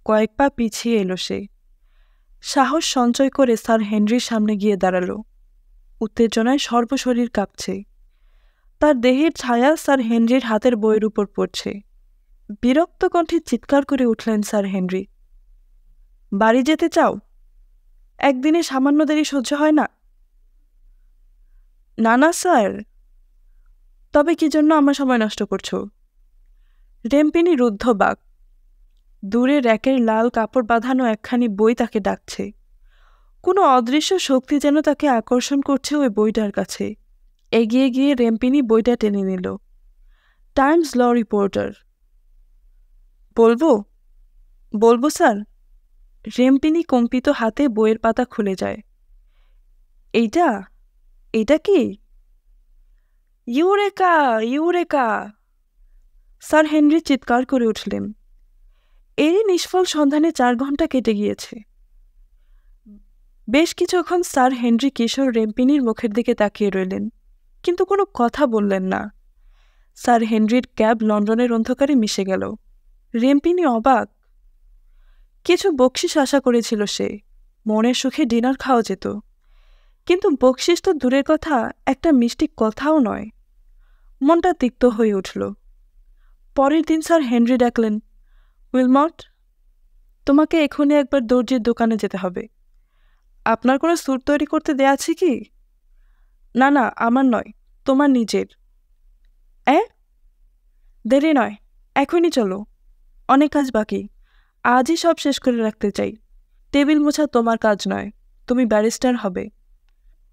A: কয়েক পা পিছিয়ে এলো সে। সাহস সঞ্চয় করে স্যার হেনরির সামনে গিয়ে দাঁড়াল। উত্তেজনায় সর্বশরীর কাঁপছে। তার দেহের ছায়া স্যার হেনরির হাতের বইয়ের উপর পড়ছে। বিরক্ত কণ্ঠে চিৎকার করে উঠলেন স্যার হেনরি, বাড়ি যেতে চাও? একদিনে সামান্য দেরি সহ্য হয় না? না না স্যার। তবে কি জন্য আমার সময় নষ্ট করছো? রেম্পিনি রুদ্ধ বাক। দূরে র্যাকের লাল কাপড় বাঁধানো একখানি বই তাকে ডাকছে। কোনো অদৃশ্য শক্তি যেন তাকে আকর্ষণ করছে ওই বইটার কাছে। এগিয়ে গিয়ে রেম্পিনি বইটা টেনে নিল। টাইমস ল রিপোর্টার। বলবো বলবো স্যার। রেম্পিনি কম্পিত হাতে বইয়ের পাতা খুলে যায়। এইটা এটা কি? Eureka eureka! স্যার হেনরি চিৎকার করে উঠলেন। এরই নিষ্ফল সন্ধানে 4 ঘন্টা কেটে গিয়েছে। বেশ কিছুক্ষণ স্যার হেনরি কিশোর রেম্পিনির মুখের দিকে তাকিয়ে রইলেন, কিন্তু কোনো কথা বললেন না। স্যার হেনরির ক্যাব লন্ডনের অন্ধকারে মিশে গেল। রেম্পিনি অবাক। কিছু বকশিস আশা করেছিল সে, মনের সুখে ডিনার খাওয়া যেত। কিন্তু বকশিস তো দূরের কথা, একটা মিষ্টি কথাও নয়। মনটা তিক্ত হয়ে উঠল। পরের দিন স্যার হেনরি ডাকলেন, উইলমট, তোমাকে এখনই একবার দর্জির দোকানে যেতে হবে। আপনার কোনো স্যুট তৈরি করতে দেয়া আছে কি? না না, আমার নয়, তোমার নিজের। দেরি নয়, এখনই চলো, অনেক কাজ বাকি, আজই সব শেষ করে রাখতে চাই। টেবিল মোছা তোমার কাজ নয়, তুমি ব্যারিস্টার হবে।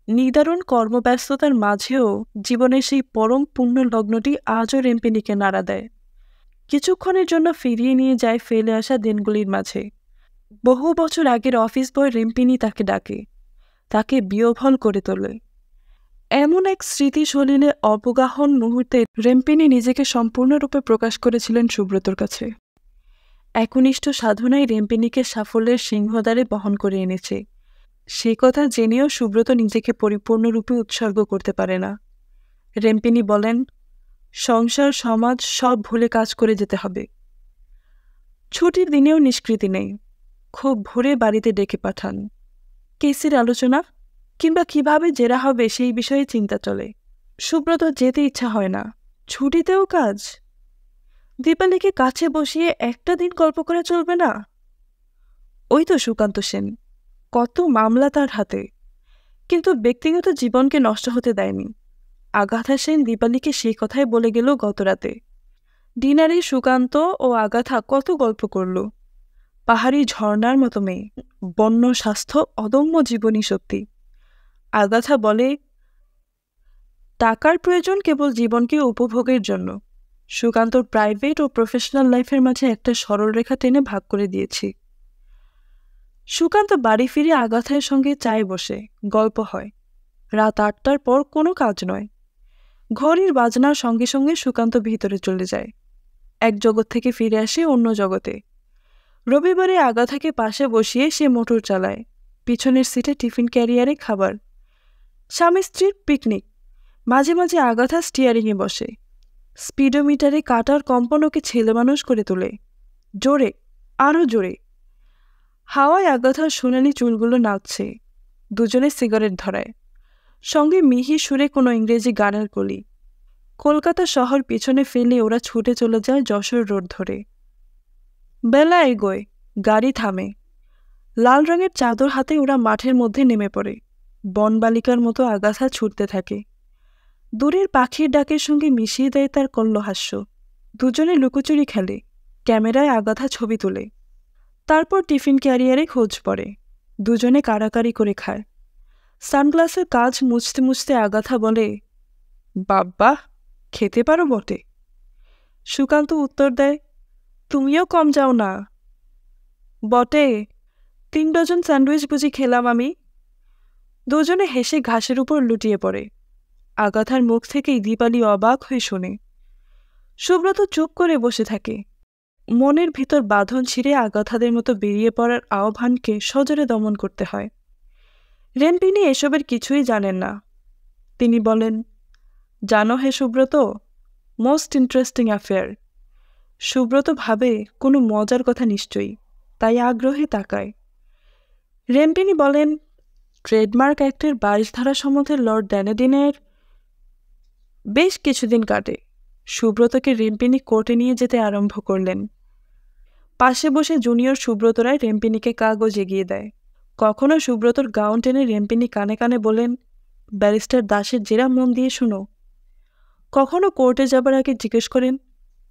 A: নিদারুণ কর্মব্যস্ততার মাঝেও জীবনের সেই পরম পুণ্য লগ্নটি আজও রেম্পিনিকে নাড়া দেয়। কিছুক্ষণের জন্য ফিরিয়ে নিয়ে যায় ফেলে আসা দিনগুলির মাঝে। বহু বছর আগের অফিস বয় রেম্পিনি তাকে ডাকে, তাকে বিহ্বল করে তোলে। এমন এক স্মৃতি সলিলে অবগাহন মুহূর্তে রেম্পিনি নিজেকে সম্পূর্ণরূপে প্রকাশ করেছিলেন সুব্রতর কাছে। একনিষ্ঠ সাধনাই রেম্পিনিকে সাফল্যের সিংহদ্বারে বহন করে এনেছে। সে কথা জেনেও সুব্রত নিজেকে পরিপূর্ণরূপে উৎসর্গ করতে পারে না। রেম্পিনি বলেন, সংসার সমাজ সব ভুলে কাজ করে যেতে হবে। ছুটির দিনেও নিষ্কৃতি নেই। খুব ভোরে বাড়িতে ডেকে পাঠান। কেসের আলোচনা কিংবা কিভাবে জেরা হবে সেই বিষয়ে চিন্তা চলে। সুব্রত যেতে ইচ্ছা হয় না, ছুটিতেও কাজ। দীপালিকে কাছে বসিয়ে একটা দিন গল্প করে চলবে না? ওই তো সুকান্ত সেন, কত মামলা তার হাতে, কিন্তু ব্যক্তিগত জীবনকে নষ্ট হতে দেয়নি। আগাথা সেন দীপালিকে সেই কথাই বলে গেল গতরাতে। ডিনারে সুকান্ত ও আগাথা কত গল্প করল। পাহাড়ি ঝর্ণার মতো মেয়ে, বন্য স্বাস্থ্য, অদম্য জীবনী শক্তি। আগাথা বলে, টাকার প্রয়োজন কেবল জীবনকে উপভোগের জন্য। সুকান্তর প্রাইভেট ও প্রফেশনাল লাইফের মাঝে একটা সরল রেখা টেনে ভাগ করে দিয়েছি। সুকান্ত বাড়ি ফিরে আগাথার সঙ্গে চায়ে বসে গল্প হয়। রাত 8টার পর কোনো কাজ নয়। ঘড়ির বাজনার সঙ্গে সঙ্গে সুকান্ত ভিতরে চলে যায়। এক জগৎ থেকে ফিরে আসে অন্য জগতে। রবিবারে আগাথাকে পাশে বসিয়ে সে মোটর চালায়। পিছনের সিটে টিফিন ক্যারিয়ারে খাবার। স্বামী স্ত্রীর পিকনিক। মাঝে মাঝে আগাথা স্টিয়ারিংয়ে বসে। স্পিডোমিটারে কাটার কম্পন ওকে ছেলেমানুষ করে তোলে। জোরে, আরও জোরে। হাওয়ায় আগাথার সোনালি চুলগুলো নাচছে। দুজনে সিগারেট ধরায়। সঙ্গে মিহি সুরে কোনো ইংরেজি গানের কলি। কলকাতা শহর পিছনে ফেলে ওরা ছুটে চলে যায় যশোর রোড ধরে। বেলা এগোয়, গাড়ি থামে। লাল রঙের চাদর হাতে ওরা মাঠের মধ্যে নেমে পড়ে। বনবালিকার মতো আগাথা ছুটতে থাকে। দূরের পাখির ডাকের সঙ্গে মিশিয়ে দেয় তার কল্লহাস্য। দুজনে লুকোচুরি খেলে। ক্যামেরায় আগাথা ছবি তোলে। তারপর টিফিন ক্যারিয়ারে খোঁজ পড়ে। দুজনে কাড়াকাড়ি করে খায়। সানগ্লাসের কাজ মুছতে মুছতে আগাথা বলে, বাব্বা, খেতে পারো বটে। সুকান্ত উত্তর দেয়, তুমিও কম যাও না। বটে, 3 ডজন স্যান্ডউইচ বুঝি খেলাম আমি। দুজনে হেসে ঘাসের উপর লুটিয়ে পড়ে। আগাথার মুখ থেকেই দীপালি অবাক হয়ে শোনে। সুব্রত চুপ করে বসে থাকে। মনের ভিতর বাঁধন ছিঁড়ে আগাথাদের মতো বেরিয়ে পড়ার আহ্বানকে সজোরে দমন করতে হয়। রেম্পিনী এসবের কিছুই জানেন না। তিনি বলেন, জানো হে Subrata, most interesting affair. Subrata ভাবে কোনো মজার কথা নিশ্চয়ই, তাই আগ্রহে তাকায়। রেম্পিনী বলেন, ট্রেডমার্ক অ্যাক্টের 22 ধারা সম্বন্ধে লর্ড ড্যানেডিনের। বেশ কিছুদিন কাটে। সুব্রতকে রেম্পিনী কোর্টে নিয়ে যেতে আরম্ভ করলেন। পাশে বসে জুনিয়র সুব্রত রায় রেম্পিনীকে কাগজ এগিয়ে দেয়। কখনো সুব্রতর গাউন টেনে রেম্পিনী কানে কানে বলেন, ব্যারিস্টার দাসের জেরা মন দিয়ে শুনো। কখনো কোর্টে যাবার আগে জিজ্ঞেস করেন,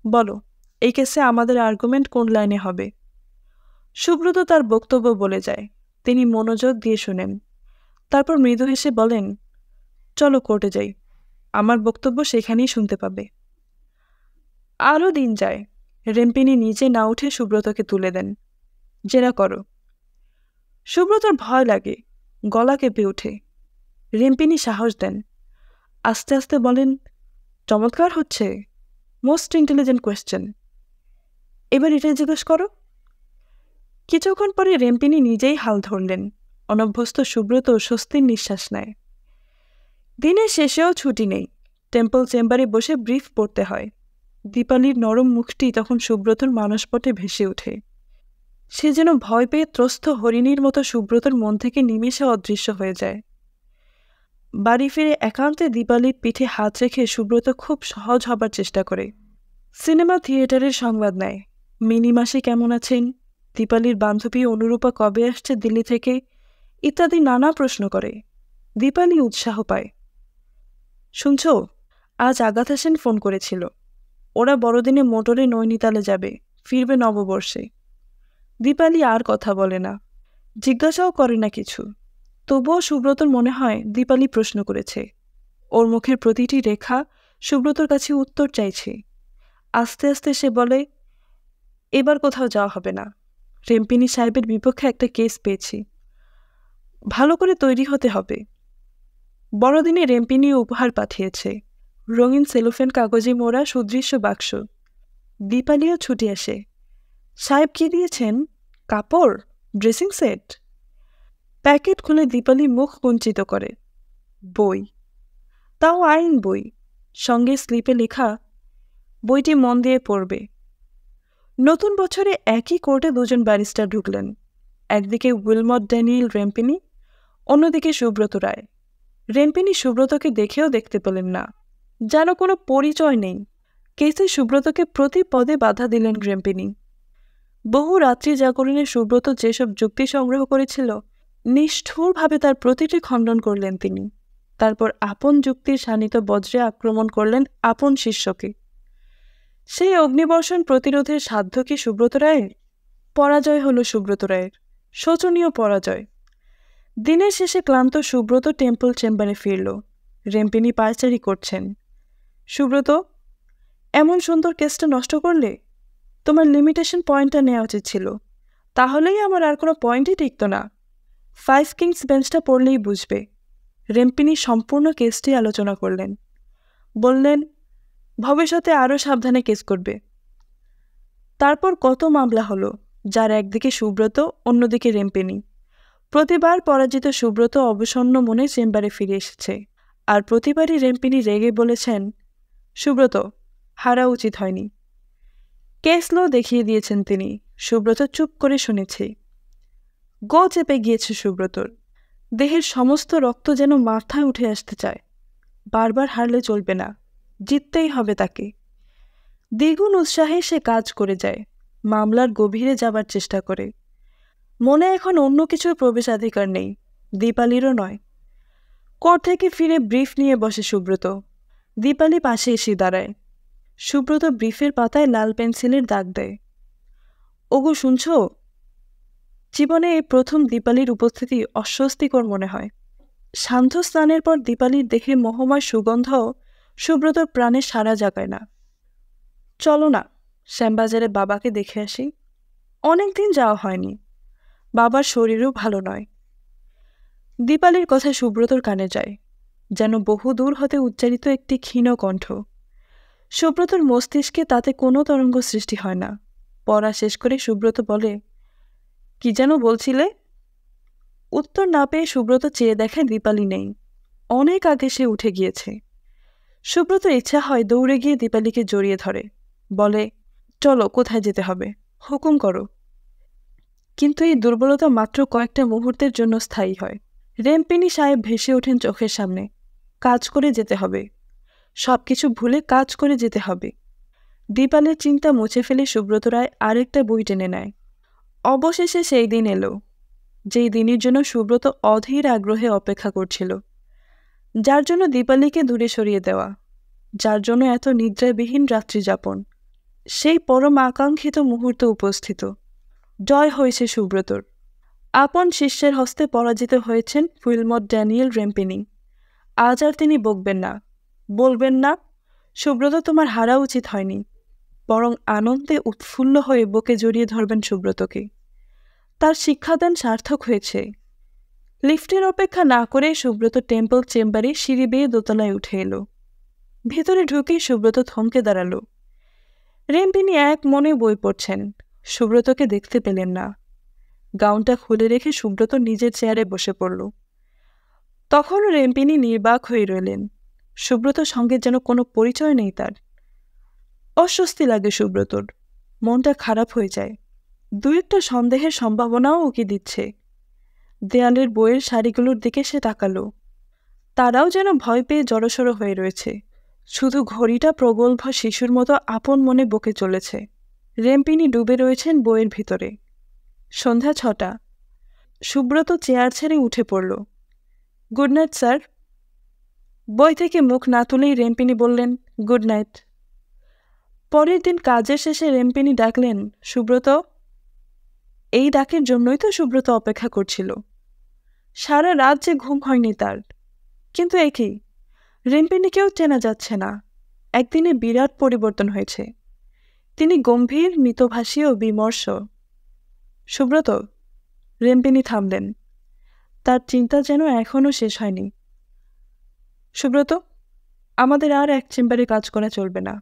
A: বলো এই কেসে আমাদের আর্গুমেন্ট কোন লাইনে হবে। সুব্রত তার বক্তব্য বলে যায়। তিনি মনোযোগ দিয়ে শোনেন। তারপর মৃদু হেসে বলেন, চলো কোর্টে যাই, আমার বক্তব্য সেখানেই শুনতে পাবে। আরও দিন যায়। রেম্পিনী নিজে না উঠে সুব্রতকে তুলে দেন। জেরা করো। সুব্রতর ভয় লাগে, গলা কেঁপে ওঠে। রেম্পিনী সাহস দেন। আস্তে আস্তে বলেন, চমৎকার হচ্ছে, মোস্ট ইন্টেলিজেন্ট কোয়েশ্চেন। এবার এটা জিজ্ঞেস করো। কিছুক্ষণ পরে রেম্পিনী নিজেই হাল ধরলেন। অনভ্যস্ত সুব্রত স্বস্তির নিঃশ্বাস নেয়। দিনের শেষেও ছুটি নেই। টেম্পল চেম্বারে বসে ব্রিফ পড়তে হয়। দীপালির নরম মুখটি তখন সুব্রতর মানসপটে ভেসে ওঠে। সে যেন ভয় পেয়ে ত্রস্ত হরিণীর মতো সুব্রতর মন থেকে নিমেষে অদৃশ্য হয়ে যায়। বাড়ি ফিরে একান্তে দীপালির পিঠে হাত রেখে সুব্রত খুব সহজ হবার চেষ্টা করে। সিনেমা থিয়েটারের সংবাদ নেয়, মিনি মাসি কেমন আছেন, দীপালির বান্ধবী অনুরূপা কবে আসছে দিল্লি থেকে, ইত্যাদি নানা প্রশ্ন করে। দীপালি উৎসাহ পায়। শুনছ, আজ আগাথা সেন ফোন করেছিল। ওরা বড়দিনে মোটরে নৈনিতালে যাবে, ফিরবে নববর্ষে। দীপালি আর কথা বলে না, জিজ্ঞাসাও করে না কিছু। তবুও সুব্রতর মনে হয় দীপালি প্রশ্ন করেছে। ওর মুখের প্রতিটি রেখা সুব্রতর কাছে উত্তর চাইছে। আস্তে আস্তে সে বলে, এবার কোথাও যাওয়া হবে না। রেম্পিনী সাহেবের বিপক্ষে একটা কেস পেয়েছি, ভালো করে তৈরি হতে হবে। বড়দিনে রেম্পিনী উপহার পাঠিয়েছে, রঙিন সেলোফেন কাগজে মোড়া সুদৃশ্য বাক্স। দীপালিও ছুটে আসে। সাহেব কি দিয়েছেন? কাপড়, ড্রেসিং সেট। প্যাকেট খুলে দীপালি মুখ কুঞ্চিত করে। বই, তাও আইন বই, সঙ্গে স্লিপে লেখা, বইটি মন দিয়ে পড়বে। নতুন বছরে একই কোর্টে দুজন ব্যারিস্টার ঢুকলেন। একদিকে উইলমট ড্যানিয়েল রেম্পিনী, অন্যদিকে সুব্রত রায়। রেম্পিনী সুব্রতকে দেখেও দেখতে পেলেন না, যেন কোনো পরিচয় নেই। কেসে সুব্রতকে প্রতি পদে বাধা দিলেন রেম্পিনী। বহু রাত্রি জাগরণে সুব্রত যেসব যুক্তি সংগ্রহ করেছিল, নিষ্ঠুরভাবে তার প্রতিটি খণ্ডন করলেন তিনি। তারপর আপন যুক্তির শানিত বজ্রে আক্রমণ করলেন আপন শিষ্যকে। সেই অগ্নিবর্ষণ প্রতিরোধের সাধ্য কি সুব্রত রায়ের? পরাজয় হল সুব্রত রায়ের, শোচনীয় পরাজয়। দিনের শেষে ক্লান্ত সুব্রত টেম্পল চেম্বারে ফিরল। রেম্পিনী পায়চারি করছেন। সুব্রত, এমন সুন্দর কেসটা নষ্ট করলে। তোমার লিমিটেশন পয়েন্টটা নেওয়া উচিত ছিল, তাহলেই আমার আর কোনো পয়েন্টই টিকত না। 5 কিংস বেঞ্চটা পড়লেই বুঝবে। রেম্পিনী সম্পূর্ণ কেসটি আলোচনা করলেন। বললেন, ভবিষ্যতে আরও সাবধানে কেস করবে। তারপর কত মামলা হলো, যার একদিকে সুব্রত, অন্যদিকে রেম্পিনী। প্রতিবার পরাজিত সুব্রত অবসন্ন মনে চেম্বারে ফিরে এসেছে, আর প্রতিবারই রেম্পিনী রেগে বলেছেন, সুব্রত, হারা উচিত হয়নি। কেস ল দেখিয়ে দিয়েছেন তিনি। সুব্রত চুপ করে শুনেছে। গো চেপে গিয়েছে সুব্রতর। দেহের সমস্ত রক্ত যেন মাথায় উঠে আসতে চায়। বারবার হারলে চলবে না, জিততেই হবে তাকে। দ্বিগুণ উৎসাহে সে কাজ করে যায়, মামলার গভীরে যাবার চেষ্টা করে। মনে এখন অন্য কিছুর প্রবেশাধিকার নেই, দীপালিরও নয়। কোর্ট থেকে ফিরে ব্রিফ নিয়ে বসে সুব্রত। দীপালি পাশে এসে দাঁড়ায়। সুব্রত ব্রিফের পাতায় লাল পেন্সিলের দাগ দেয়। ওগো শুনছ? জীবনে এই প্রথম দীপালির উপস্থিতি অস্বস্তিকর মনে হয়। সান্ধ্য স্নানের পর দীপালির দেহে মোহময় সুগন্ধ সুব্রতর প্রাণে সাড়া জাগায় না। চলো না, শ্যামবাজারে বাবাকে দেখে আসি। অনেকদিন যাওয়া হয়নি, বাবার শরীরও ভালো নয়। দীপালির কথা সুব্রতর কানে যায়, যেন বহু দূর হতে উচ্চারিত একটি ক্ষীণ কণ্ঠ। সুব্রতর মস্তিষ্কে তাতে কোনো তরঙ্গ সৃষ্টি হয় না। পড়া শেষ করে সুব্রত বলে, কি যেন বলছিলে? উত্তর না পেয়ে সুব্রত চেয়ে দেখে দীপালি নেই। অনেক আগে সে উঠে গিয়েছে। সুব্রত ইচ্ছা হয় দৌড়ে গিয়ে দীপালিকে জড়িয়ে ধরে, বলে, চলো, কোথায় যেতে হবে, হুকুম করো। কিন্তু এই দুর্বলতা মাত্র কয়েকটা মুহূর্তের জন্য স্থায়ী হয়। রেম্পিনী সাহেব ভেসে ওঠেন চোখের সামনে। কাজ করে যেতে হবে, সবকিছু ভুলে কাজ করে যেতে হবে। দীপালের চিন্তা মুছে ফেলে সুব্রত রায় আরেকটা বই টেনে নেয়। অবশেষে সেই দিন এলো, যেই দিনের জন্য সুব্রত অধীর আগ্রহে অপেক্ষা করছিল, যার জন্য দীপালিকে দূরে সরিয়ে দেওয়া, যার জন্য এত নিদ্রাবিহীন রাত্রি যাপন। সেই পরম আকাঙ্ক্ষিত মুহূর্ত উপস্থিত। জয় হয়েছে সুব্রতর। আপন শিষ্যের হস্তে পরাজিত হয়েছেন উইলমট ড্যানিয়েল রেম্পিনি। আজ আর তিনি বকবেন না, বলবেন না, সুব্রত তোমার হারা উচিত হয়নি। বরং আনন্দে উৎফুল্ল হয়ে বুকে জড়িয়ে ধরবেন সুব্রতকে। তার শিক্ষাদান সার্থক হয়েছে। লিফটের অপেক্ষা না করে সুব্রত টেম্পল চেম্বারে সিঁড়ি বেয়ে দোতলায় উঠে এলো। ভেতরে ঢুকেই সুব্রত থমকে দাঁড়ালো। রেম্পিনি এক মনে বই পড়ছেন, সুব্রতকে দেখতে পেলেন না। গাউনটা খুলে রেখে সুব্রত নিজের চেয়ারে বসে পড়ল। তখন রেম্পিনি নির্বাক হয়ে রইলেন। সুব্রতর সঙ্গে যেন কোনো পরিচয় নেই তার। অস্বস্তি লাগে সুব্রতর, মনটা খারাপ হয়ে যায়। দু একটা সন্দেহের সম্ভাবনাও উকি দিচ্ছে। দেয়ালের বইয়ের শাড়িগুলোর দিকে সে তাকালো। তারাও যেন ভয় পেয়ে জড়সড় হয়ে রয়েছে। শুধু ঘড়িটা প্রগল্ভ শিশুর মতো আপন মনে বকে চলেছে। রেম্পিনি ডুবে রয়েছেন বইয়ের ভিতরে। সন্ধ্যা 6টা। সুব্রত চেয়ার ছেড়ে উঠে পড়ল। Good night sir. বই থেকে মুখ না তুলেই রেম্পিনি বললেন, গুড নাইট। পরের দিন কাজের শেষে রেম্পিনি ডাকলেন, সুব্রত। এই ডাকের জন্যই তো সুব্রত অপেক্ষা করছিল। সারা রাত যে ঘুম হয়নি তার। কিন্তু একই, রেম্পিনিকেও চেনা যাচ্ছে না। একদিনে বিরাট পরিবর্তন হয়েছে। তিনি গম্ভীর, মিতভাষী ও বিমর্ষ। সুব্রত। রেম্পিনি থামলেন। তার চিন্তা যেন এখনও শেষ হয়নি। সুব্রত, আমাদের আর এক চেম্বারে কাজ করা চলবে না।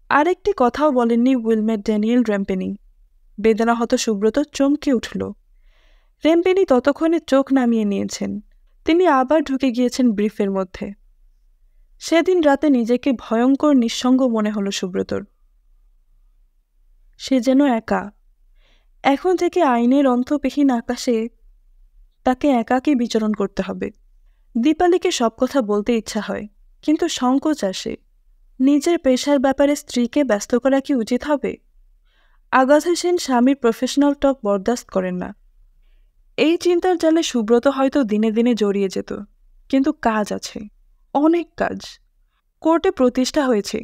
A: আরেকটি কথাও বলেননি উইলমট ড্যানিয়েল রেম্পিনি। বেদনাহত সুব্রত চমকে উঠল। রেম্পিনি ততক্ষণে চোখ নামিয়ে নিয়েছেন। তিনি আবার ঢুকে গিয়েছেন ব্রিফের মধ্যে। সেদিন রাতে নিজেকে ভয়ঙ্কর নিঃসঙ্গ মনে হলো সুব্রতর। সে যেন একা। এখন থেকে আইনের অন্তবিহীন আকাশে তাকে একাকী বিচরণ করতে হবে। দীপালিকে সব কথা বলতে ইচ্ছা হয়, কিন্তু সংকোচ আসে। নিজের পেশার ব্যাপারে স্ত্রীকে ব্যস্ত করা কি উচিত হবে? আগাথা সেন স্বামীর প্রফেশনাল টক বরদাস্ত করেন না। এই চিন্তার জালে সুব্রত হয়তো দিনে দিনে জড়িয়ে যেত। কিন্তু কাজ আছে, অনেক কাজ। কোর্টে প্রতিষ্ঠা হয়েছে,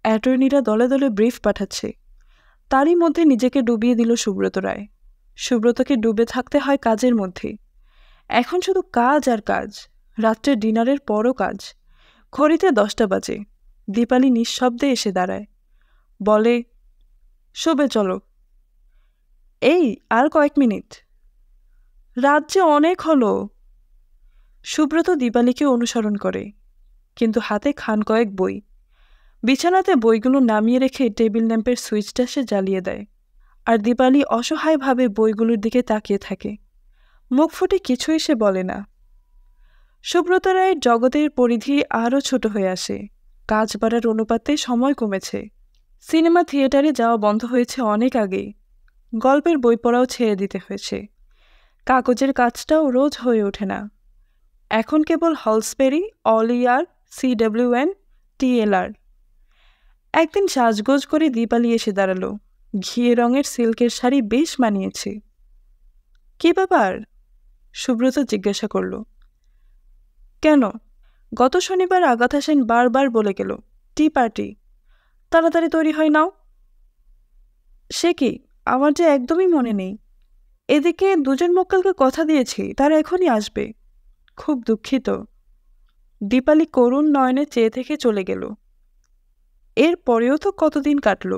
A: অ্যাটর্নিরা দলে দলে ব্রিফ পাঠাচ্ছে। তারই মধ্যে নিজেকে ডুবিয়ে দিল সুব্রত রায়। সুব্রতকে ডুবে থাকতে হয় কাজের মধ্যে। এখন শুধু কাজ আর কাজ। রাত্রে ডিনারের পরও কাজ। ঘড়িতে 10টা বাজে। দীপালি নিঃশব্দে এসে দাঁড়ায়, বলে, শোবে চলো। এই আর কয়েক মিনিট। রাত যে অনেক হলো। সুব্রত দীপালিকে অনুসরণ করে, কিন্তু হাতে খান কয়েক বই। বিছানাতে বইগুলো নামিয়ে রেখে টেবিল ল্যাম্পের সুইচটা সে জ্বালিয়ে দেয়। আর দীপালি অসহায়ভাবে বইগুলোর দিকে তাকিয়ে থাকে। মুখ ফুটে কিছুই সে বলে না। সুব্রত রায়ের জগতের পরিধি আরও ছোট হয়ে আসে। কাজ বাড়ার অনুপাতে সময় কমেছে। সিনেমা থিয়েটারে যাওয়া বন্ধ হয়েছে অনেক আগেই। গল্পের বই পড়াও ছেড়ে দিতে হয়েছে। কাগজের কাজটাও রোজ হয়ে ওঠে না। এখন কেবল হলসবেরি, অলিয়ার, CWN, TLR। একদিন সাজগোজ করে দীপালি এসে দাঁড়ালো। ঘিয়ে রঙের সিল্কের শাড়ি বেশ মানিয়েছে। কি ব্যাপার? সুব্রত জিজ্ঞাসা করল। কেন? গত শনিবার আগাথা সেন বারবার বলে গেল, টি পার্টি, তাড়াতাড়ি তৈরি হয় নাও। সে কি, আমার যে একদমই মনে নেই। এদিকে দুজন মক্কেলকে কথা দিয়েছি, তারা এখনই আসবে। খুব দুঃখিত। দীপালি করুণ নয়নে চেয়ে থেকে চলে গেল। এর পরেও তো কতদিন কাটল।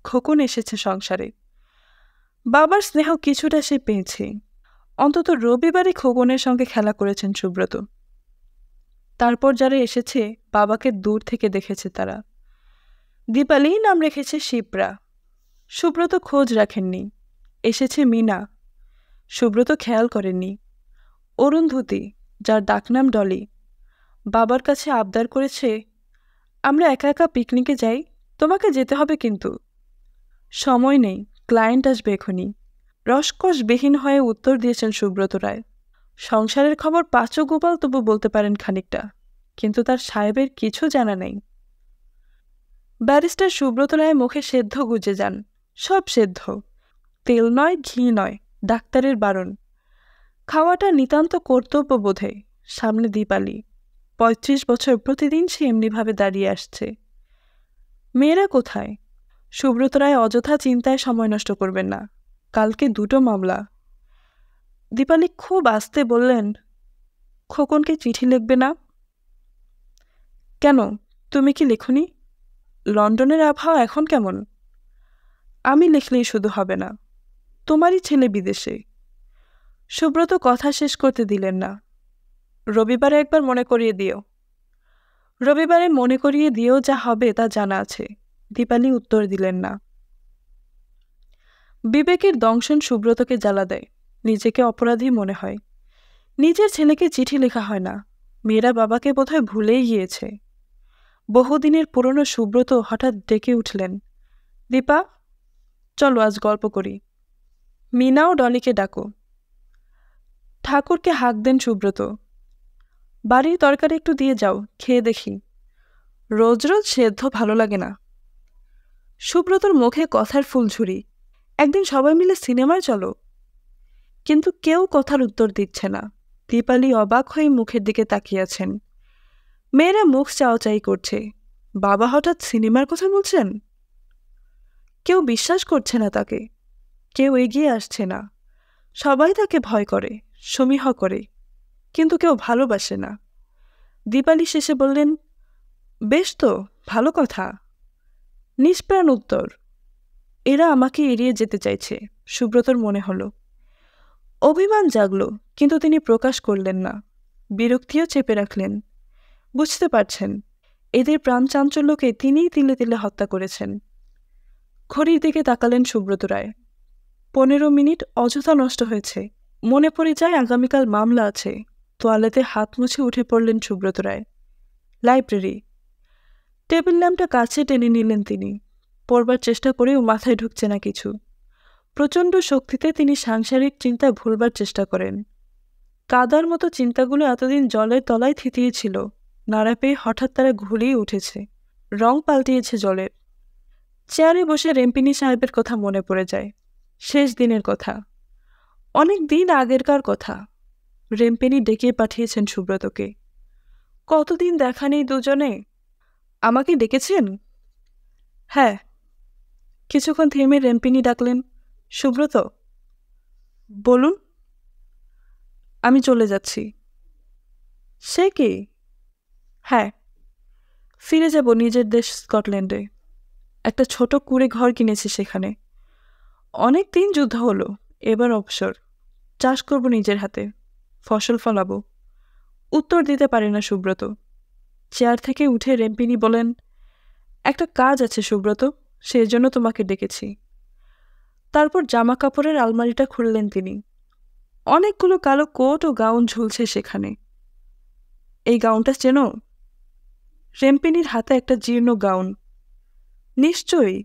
A: খোকন এসেছে সংসারে। বাবার স্নেহ কিছুটা সে পেয়েছে। অন্তত রবিবারে খোকনের সঙ্গে খেলা করেছেন সুব্রত। তারপর যারা এসেছে বাবাকে দূর থেকে দেখেছে তারা। দীপালি নাম রেখেছে শিপ্রা। সুব্রত খোঁজ রাখেননি। এসেছে মিনা। সুব্রত খেয়াল করেননি। অরুন্ধতী, যার ডাকনাম ডলি, বাবার কাছে আবদার করেছে, আমরা একা একা পিকনিকে যাই, তোমাকে যেতে হবে কিন্তু। সময় নেই, ক্লায়েন্ট আসবে এখনই। রসকসবিহীন হয়ে উত্তর দিয়েছেন সুব্রত রায়। সংসারের খবর পাঁচও গোপাল তবু বলতে পারেন খানিকটা, কিন্তু তার সাহেবের কিছু জানা নেই। ব্যারিস্টার সুব্রত রায় মুখে সেদ্ধ গুজে যান। সব সেদ্ধ, তেল নয়, ঘি নয়, ডাক্তারের বারণ। খাওয়াটা নিতান্ত কর্তব্য বোধে। সামনে দীপালি, ৩৫ বছর প্রতিদিন সে এমনিভাবে দাঁড়িয়ে আসছে। মেয়েরা কোথায়? সুব্রত রায় অযথা চিন্তায় সময় নষ্ট করবেন না। কালকে 2টো মামলা। দীপালি খুব আস্তে বললেন, খোকনকে চিঠি লিখবে না? কেন, তুমি কি লেখনি? লন্ডনের আবহাওয়া এখন কেমন? আমি লিখলেই শুধু হবে না, তোমারই ছেলে বিদেশে। সুব্রত কথা শেষ করতে দিলেন না। রবিবারে একবার মনে করিয়ে দিও। রবিবারে মনে করিয়ে দিয়েও যা হবে তা জানা আছে। দীপালি উত্তর দিলেন না। বিবেকের দংশন সুব্রতকে জ্বালা দেয়। নিজেকে অপরাধী মনে হয়। নিজের ছেলেকে চিঠি লেখা হয় না। মেয়েরা বাবাকে বোধহয় ভুলেই গিয়েছে। বহুদিনের পুরনো সুব্রত হঠাৎ ডেকে উঠলেন, দীপা, চলো আজ গল্প করি। মিনাও ডলিকে ডাকো। ঠাকুরকে হাঁক দেন সুব্রত, বাড়ির তরকারি একটু দিয়ে যাও, খেয়ে দেখি। রোজ রোজ সেদ্ধ ভালো লাগে না। সুব্রতর মুখে কথার ফুলঝুরি। একদিন সবাই মিলে সিনেমায় চলো। কিন্তু কেউ কথার উত্তর দিচ্ছে না। দীপালি অবাক হয়ে মুখের দিকে তাকিয়েছেন। মেয়েরা মুখ চাওয়াচাই করছে। বাবা হঠাৎ সিনেমার কথা বলছেন। কেউ বিশ্বাস করছে না তাকে। কেউ এগিয়ে আসছে না। সবাই তাকে ভয় করে, সমীহ করে, কিন্তু কেউ ভালোবাসে না। দীপালি শেষে বললেন, বেশ তো, ভালো কথা। নিষ্প্রাণ উত্তর। এরা আমাকে এড়িয়ে যেতে চাইছে, সুব্রতর মনে হলো। অভিমান জাগল, কিন্তু তিনি প্রকাশ করলেন না। বিরক্তিও চেপে রাখলেন। বুঝতে পারছেন, এদের প্রাণ চাঞ্চল্যকে তিনিই তিলে তিলে হত্যা করেছেন। ঘড়ির দিকে তাকালেন সুব্রত রায়। 15 মিনিট অযথা নষ্ট হয়েছে। মনে পড়ে যায় আগামীকাল মামলা আছে। তোয়ালেতে হাত মুছে উঠে পড়লেন সুব্রত রায়। লাইব্রেরি। টেবিল ল্যাম্পটা কাছে টেনে নিলেন তিনি। পড়বার চেষ্টা করেও মাথায় ঢুকছে না কিছু। প্রচণ্ড শক্তিতে তিনি সাংসারিক চিন্তা ভুলবার চেষ্টা করেন। কাদার মতো চিন্তাগুলো এতদিন জলের তলায় থিতিয়েছিল। নাড়া পেয়ে হঠাৎ তারা ঘুরিয়ে উঠেছে। রং পাল্টিয়েছে জলের। চেয়ারে বসে রেম্পিনী সাহেবের কথা মনে পড়ে যায়। শেষ দিনের কথা, অনেক দিন আগেরকার কথা। রেম্পিনী ডেকে পাঠিয়েছেন সুব্রতকে। কতদিন দেখা নেই দুজনে। আমাকে ডেকেছেন? হ্যাঁ। কিছুক্ষণ থেমে রেম্পিনী ডাকলেন, সুব্রত। বলুন। আমি চলে যাচ্ছি। সে কি? হ্যাঁ, ফিরে যাব নিজের দেশ স্কটল্যান্ডে। একটা ছোট কুঁড়ে ঘর কিনেছি সেখানে। অনেক দিন যুদ্ধ হলো, এবার অবসর। চাষ করব নিজের হাতে, ফসল ফলাবো। উত্তর দিতে পারে না সুব্রত। চেয়ার থেকে উঠে রেম্পিনী বলেন, একটা কাজ আছে সুব্রত, সেই জন্য তোমাকে ডেকেছি। তারপর জামা কাপড়ের আলমারিটা খুললেন তিনি। অনেকগুলো কালো কোট ও গাউন ঝুলছে সেখানে। এই গাউনটা চেনো? রেম্পিনীর হাতে একটা জীর্ণ গাউন। নিশ্চয়ই,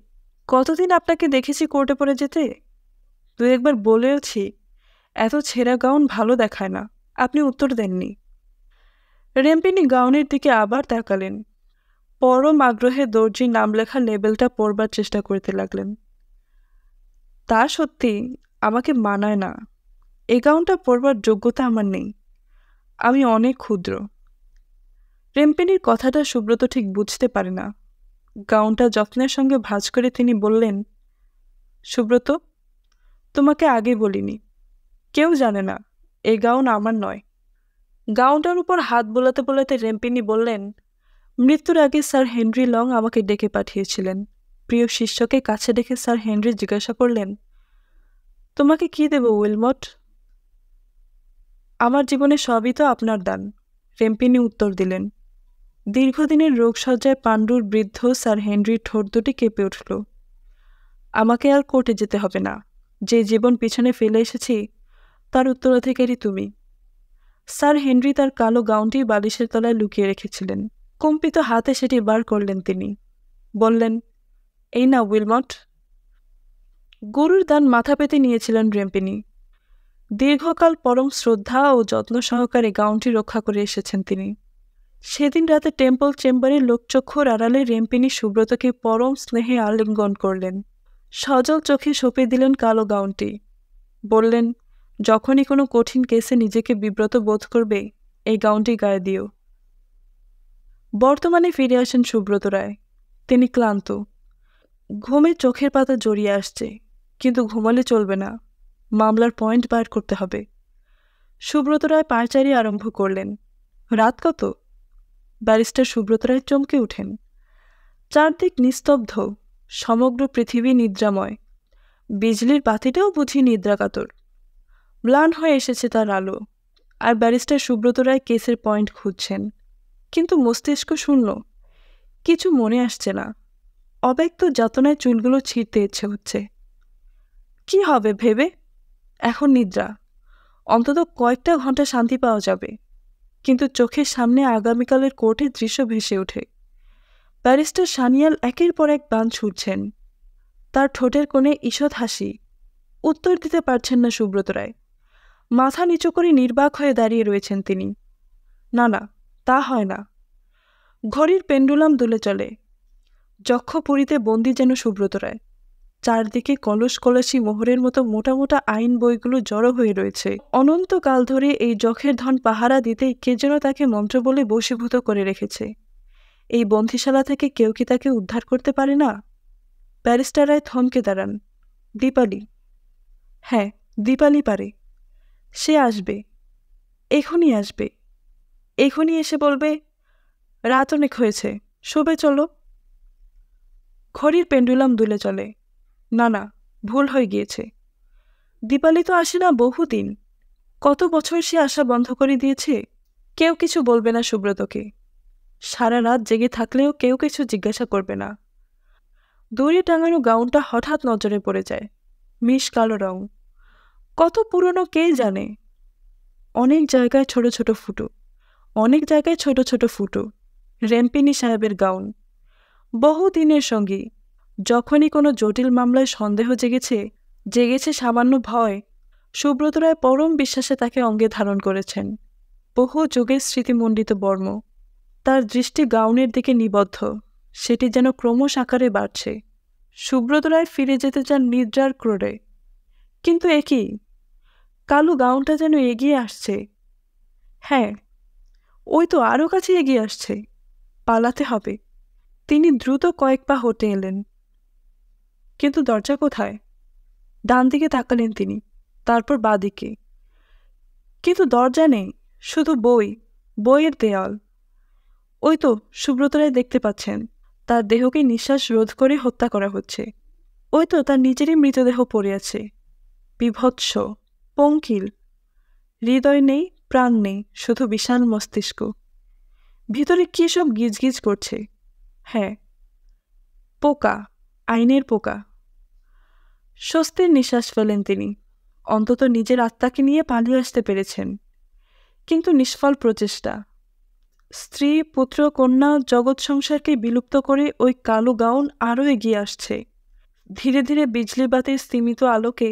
A: কতদিন আপনাকে দেখেছি কোর্টে পরে যেতে। 2-1বার বলেওছি, এত ছেঁড়া গাউন ভালো দেখায় না। আপনি উত্তর দেননি। রেম্পিনী গাউনের দিকে আবার তাকালেন। পরম আগ্রহে দর্জির নাম লেখা লেবেলটা পড়বার চেষ্টা করতে লাগলেন। তা সত্যি, আমাকে মানায় না। এই গাউনটা পরবার যোগ্যতা আমার নেই। আমি অনেক ক্ষুদ্র। রেম্পিনীর কথাটা সুব্রত ঠিক বুঝতে পারে না। গাউনটা যত্নের সঙ্গে ভাঁজ করে তিনি বললেন, সুব্রত, তোমাকে আগে বলিনি। কেউ জানে না, এই গাউন আমার নয়। গাউনটার উপর হাত বোলাতে বোলাতে রেম্পিনি বললেন, মৃত্যুর আগে স্যার হেনরি লং আমাকে ডেকে পাঠিয়েছিলেন। প্রিয় শিষ্যকে কাছে ডেকে স্যার হেনরি জিজ্ঞাসা করলেন, তোমাকে কি দেব উইলমট? আমার জীবনে সবই তো আপনার দান, রেম্পিনি উত্তর দিলেন। দীর্ঘদিনের রোগসজ্জায় পাণ্ডুর বৃদ্ধ স্যার হেনরির ঠোঁট দুটি কেঁপে উঠল। আমাকে আর কোর্টে যেতে হবে না। যে জীবন পিছনে ফেলে এসেছি তার উত্তরাধিকারী তুমি। স্যার হেনরি তার কালো গাউনটি বালিশের তলায় লুকিয়ে রেখেছিলেন। কম্পিত হাতে সেটি বার করলেন তিনি। বললেন, এই না উইলমট। গরুর দান মাথা পেতে নিয়েছিলেন রেম্পিনি। দীর্ঘকাল পরম শ্রদ্ধা ও যত্ন সহকারে গাউনটি রক্ষা করে এসেছেন তিনি। সেদিন রাতে টেম্পল চেম্বারের লোকচক্ষুর আড়ালে রেম্পিনি সুব্রতকে পরম স্নেহে আলিঙ্গন করলেন। সজল চোখে সঁপে দিলেন কালো গাউনটি। বললেন, যখনই কোনো কঠিন কেসে নিজেকে বিব্রত বোধ করবে এই গাউনটি গায়ে দিও। বর্তমানে ফিরে আসেন সুব্রত রায়। তিনি ক্লান্ত। ঘুমে চোখের পাতা জড়িয়ে আসছে, কিন্তু ঘুমালে চলবে না, মামলার পয়েন্ট বার করতে হবে। সুব্রত রায় পায়চারি আরম্ভ করলেন। রাত কত? ব্যারিস্টার সুব্রত রায় চমকে উঠেন। চারদিক নিস্তব্ধ, সমগ্র পৃথিবী নিদ্রাময়। বিজলির বাতিটাও বুঝি নিদ্রাকাতর। ম্লান হয়ে এসেছে তার আলো, আর ব্যারিস্টার সুব্রত রায় কেসের পয়েন্ট খুঁজছেন, কিন্তু মস্তিষ্ক শূন্য। কিছু মনে আসছে না। অব্যক্ত যাতনায় চুলগুলো ছিঁড়তে ইচ্ছে হচ্ছে। কি হবে ভেবে? এখন নিদ্রা, অন্তত কয়েকটা ঘন্টা শান্তি পাওয়া যাবে। কিন্তু চোখের সামনে আগামীকালের কোর্টের দৃশ্য ভেসে ওঠে। ব্যারিস্টার সানিয়াল একের পর এক বান ছুটছেন। তার ঠোঁটের কোণে ঈষৎ হাসি। উত্তর দিতে পারছেন না সুব্রত রায়। মাথা নিচু করে নির্বাক হয়ে দাঁড়িয়ে রয়েছেন তিনি। না না, তা হয় না। ঘড়ির পেন্ডুলাম দুলে চলে। যক্ষপুরীতে বন্দী যেন সুব্রত রায়। চারদিকে কলস কলসি মোহরের মতো মোটা মোটা আইন বইগুলো জড়ো হয়ে রয়েছে। অনন্তকাল ধরে এই যখের ধন পাহারা দিতেই কে যেন তাকে মন্ত্র বলে বশীভূত করে রেখেছে। এই বন্দিশালা থেকে কেউ কি তাকে উদ্ধার করতে পারে না? ব্যারিস্টার রায় থমকে দাঁড়ান। দীপালি। হ্যাঁ, দীপালি পারে। সে আসবে, এখনই আসবে। এখনই এসে বলবে, রাত অনেক হয়েছে, শোবে চলো। ঘড়ির পেন্ডুলাম দুলে চলে। না না, ভুল হয়ে গিয়েছে। দীপালি তো আসে না বহুদিন। কত বছর সে আসা বন্ধ করে দিয়েছে। কেউ কিছু বলবে না সুব্রতকে। সারা রাত জেগে থাকলেও কেউ কিছু জিজ্ঞাসা করবে না। দড়ি টাঙানো গাউনটা হঠাৎ নজরে পড়ে যায়। মিশ কালো রং। কত পুরনো কে জানে। অনেক জায়গায় ছোট ছোট ফুটো, অনেক জায়গায় ছোট ছোট ফুটো। রেম্পিনি সাহেবের গাউন। বহুদিনের সঙ্গী। যখনই কোনো জটিল মামলায় সন্দেহ জেগেছে সামান্য ভয়, সুব্রত রায় পরম বিশ্বাসে তাকে অঙ্গে ধারণ করেছেন। বহু যুগের স্মৃতিমণ্ডিত বর্ম। তার দৃষ্টি গাউনের দিকে নিবদ্ধ। সেটি যেন ক্রমশ আকারে বাড়ছে। সুব্রত রায় ফিরে যেতে চান নিদ্রার ক্রোড়ে। কিন্তু একই, কালো গাউনটা যেন এগিয়ে আসছে। হ্যাঁ, ওই তো আরও কাছে এগিয়ে আসছে। পালাতে হবে। তিনি দ্রুত কয়েক পা হেঁটে এলেন। কিন্তু দরজা কোথায়? ডান দিকে তাকালেন তিনি, তারপর বাঁ দিকে। কিন্তু দরজা নেই, শুধু বই, বইয়ের দেয়াল। ওই তো সুব্রত রায় দেখতে পাচ্ছেন, তার দেহকে নিঃশ্বাস রোধ করে হত্যা করা হচ্ছে। ওই তো তার নিজেরই মৃতদেহ পড়ে আছে, বিভৎস, পঙ্কিল। হৃদয় নেই, প্রাণ নেই, শুধু বিশাল মস্তিষ্ক। ভিতরে কী সব গিজগিজ করছে। হ্যাঁ, পোকা, আইনের পোকা। স্বস্তির নিঃশ্বাস ফেলেন তিনি। অন্তত নিজের আত্মাকে নিয়ে পালিয়ে আসতে পেরেছেন। কিন্তু নিষ্ফল প্রচেষ্টা। স্ত্রী, পুত্র, কন্যা, জগৎ সংসারকে বিলুপ্ত করে ওই কালো গাউন আরও এগিয়ে আসছে। ধীরে ধীরে বিজলিবাতির স্তিমিত আলোকে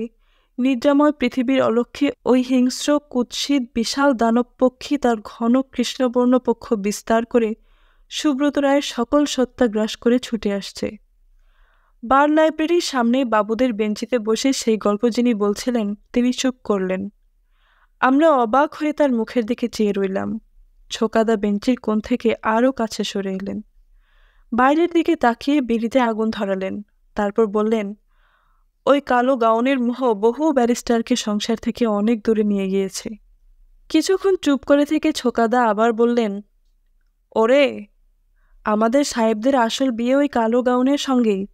A: নিদ্রাময় পৃথিবীর অলক্ষ্যে ওই হিংস্র কুৎসিত বিশাল দানবপক্ষী তার ঘন কৃষ্ণবর্ণ পক্ষ বিস্তার করে সুব্রত রায়ের সকল সত্তা গ্রাস করে ছুটে আসছে। বার লাইব্রেরির সামনে বাবুদের বেঞ্চিতে বসে সেই গল্প যিনি বলছিলেন তিনি চুপ করলেন। আমরা অবাক হয়ে তার মুখের দিকে চেয়ে রইলাম। ছোকাদা বেঞ্চির কোণ থেকে আরও কাছে সরে এলেন। বাইরের দিকে তাকিয়ে বিড়িতে আগুন ধরালেন। তারপর বললেন, ওই কালো গাউনের মোহ বহু ব্যারিস্টারকে সংসার থেকে অনেক দূরে নিয়ে গিয়েছে। কিছুক্ষণ চুপ করে থেকে ছোকাদা আবার বললেন, ওরে, আমাদের সাহেবদের আসল বিয়ে ওই কালো গাউনের সঙ্গেই।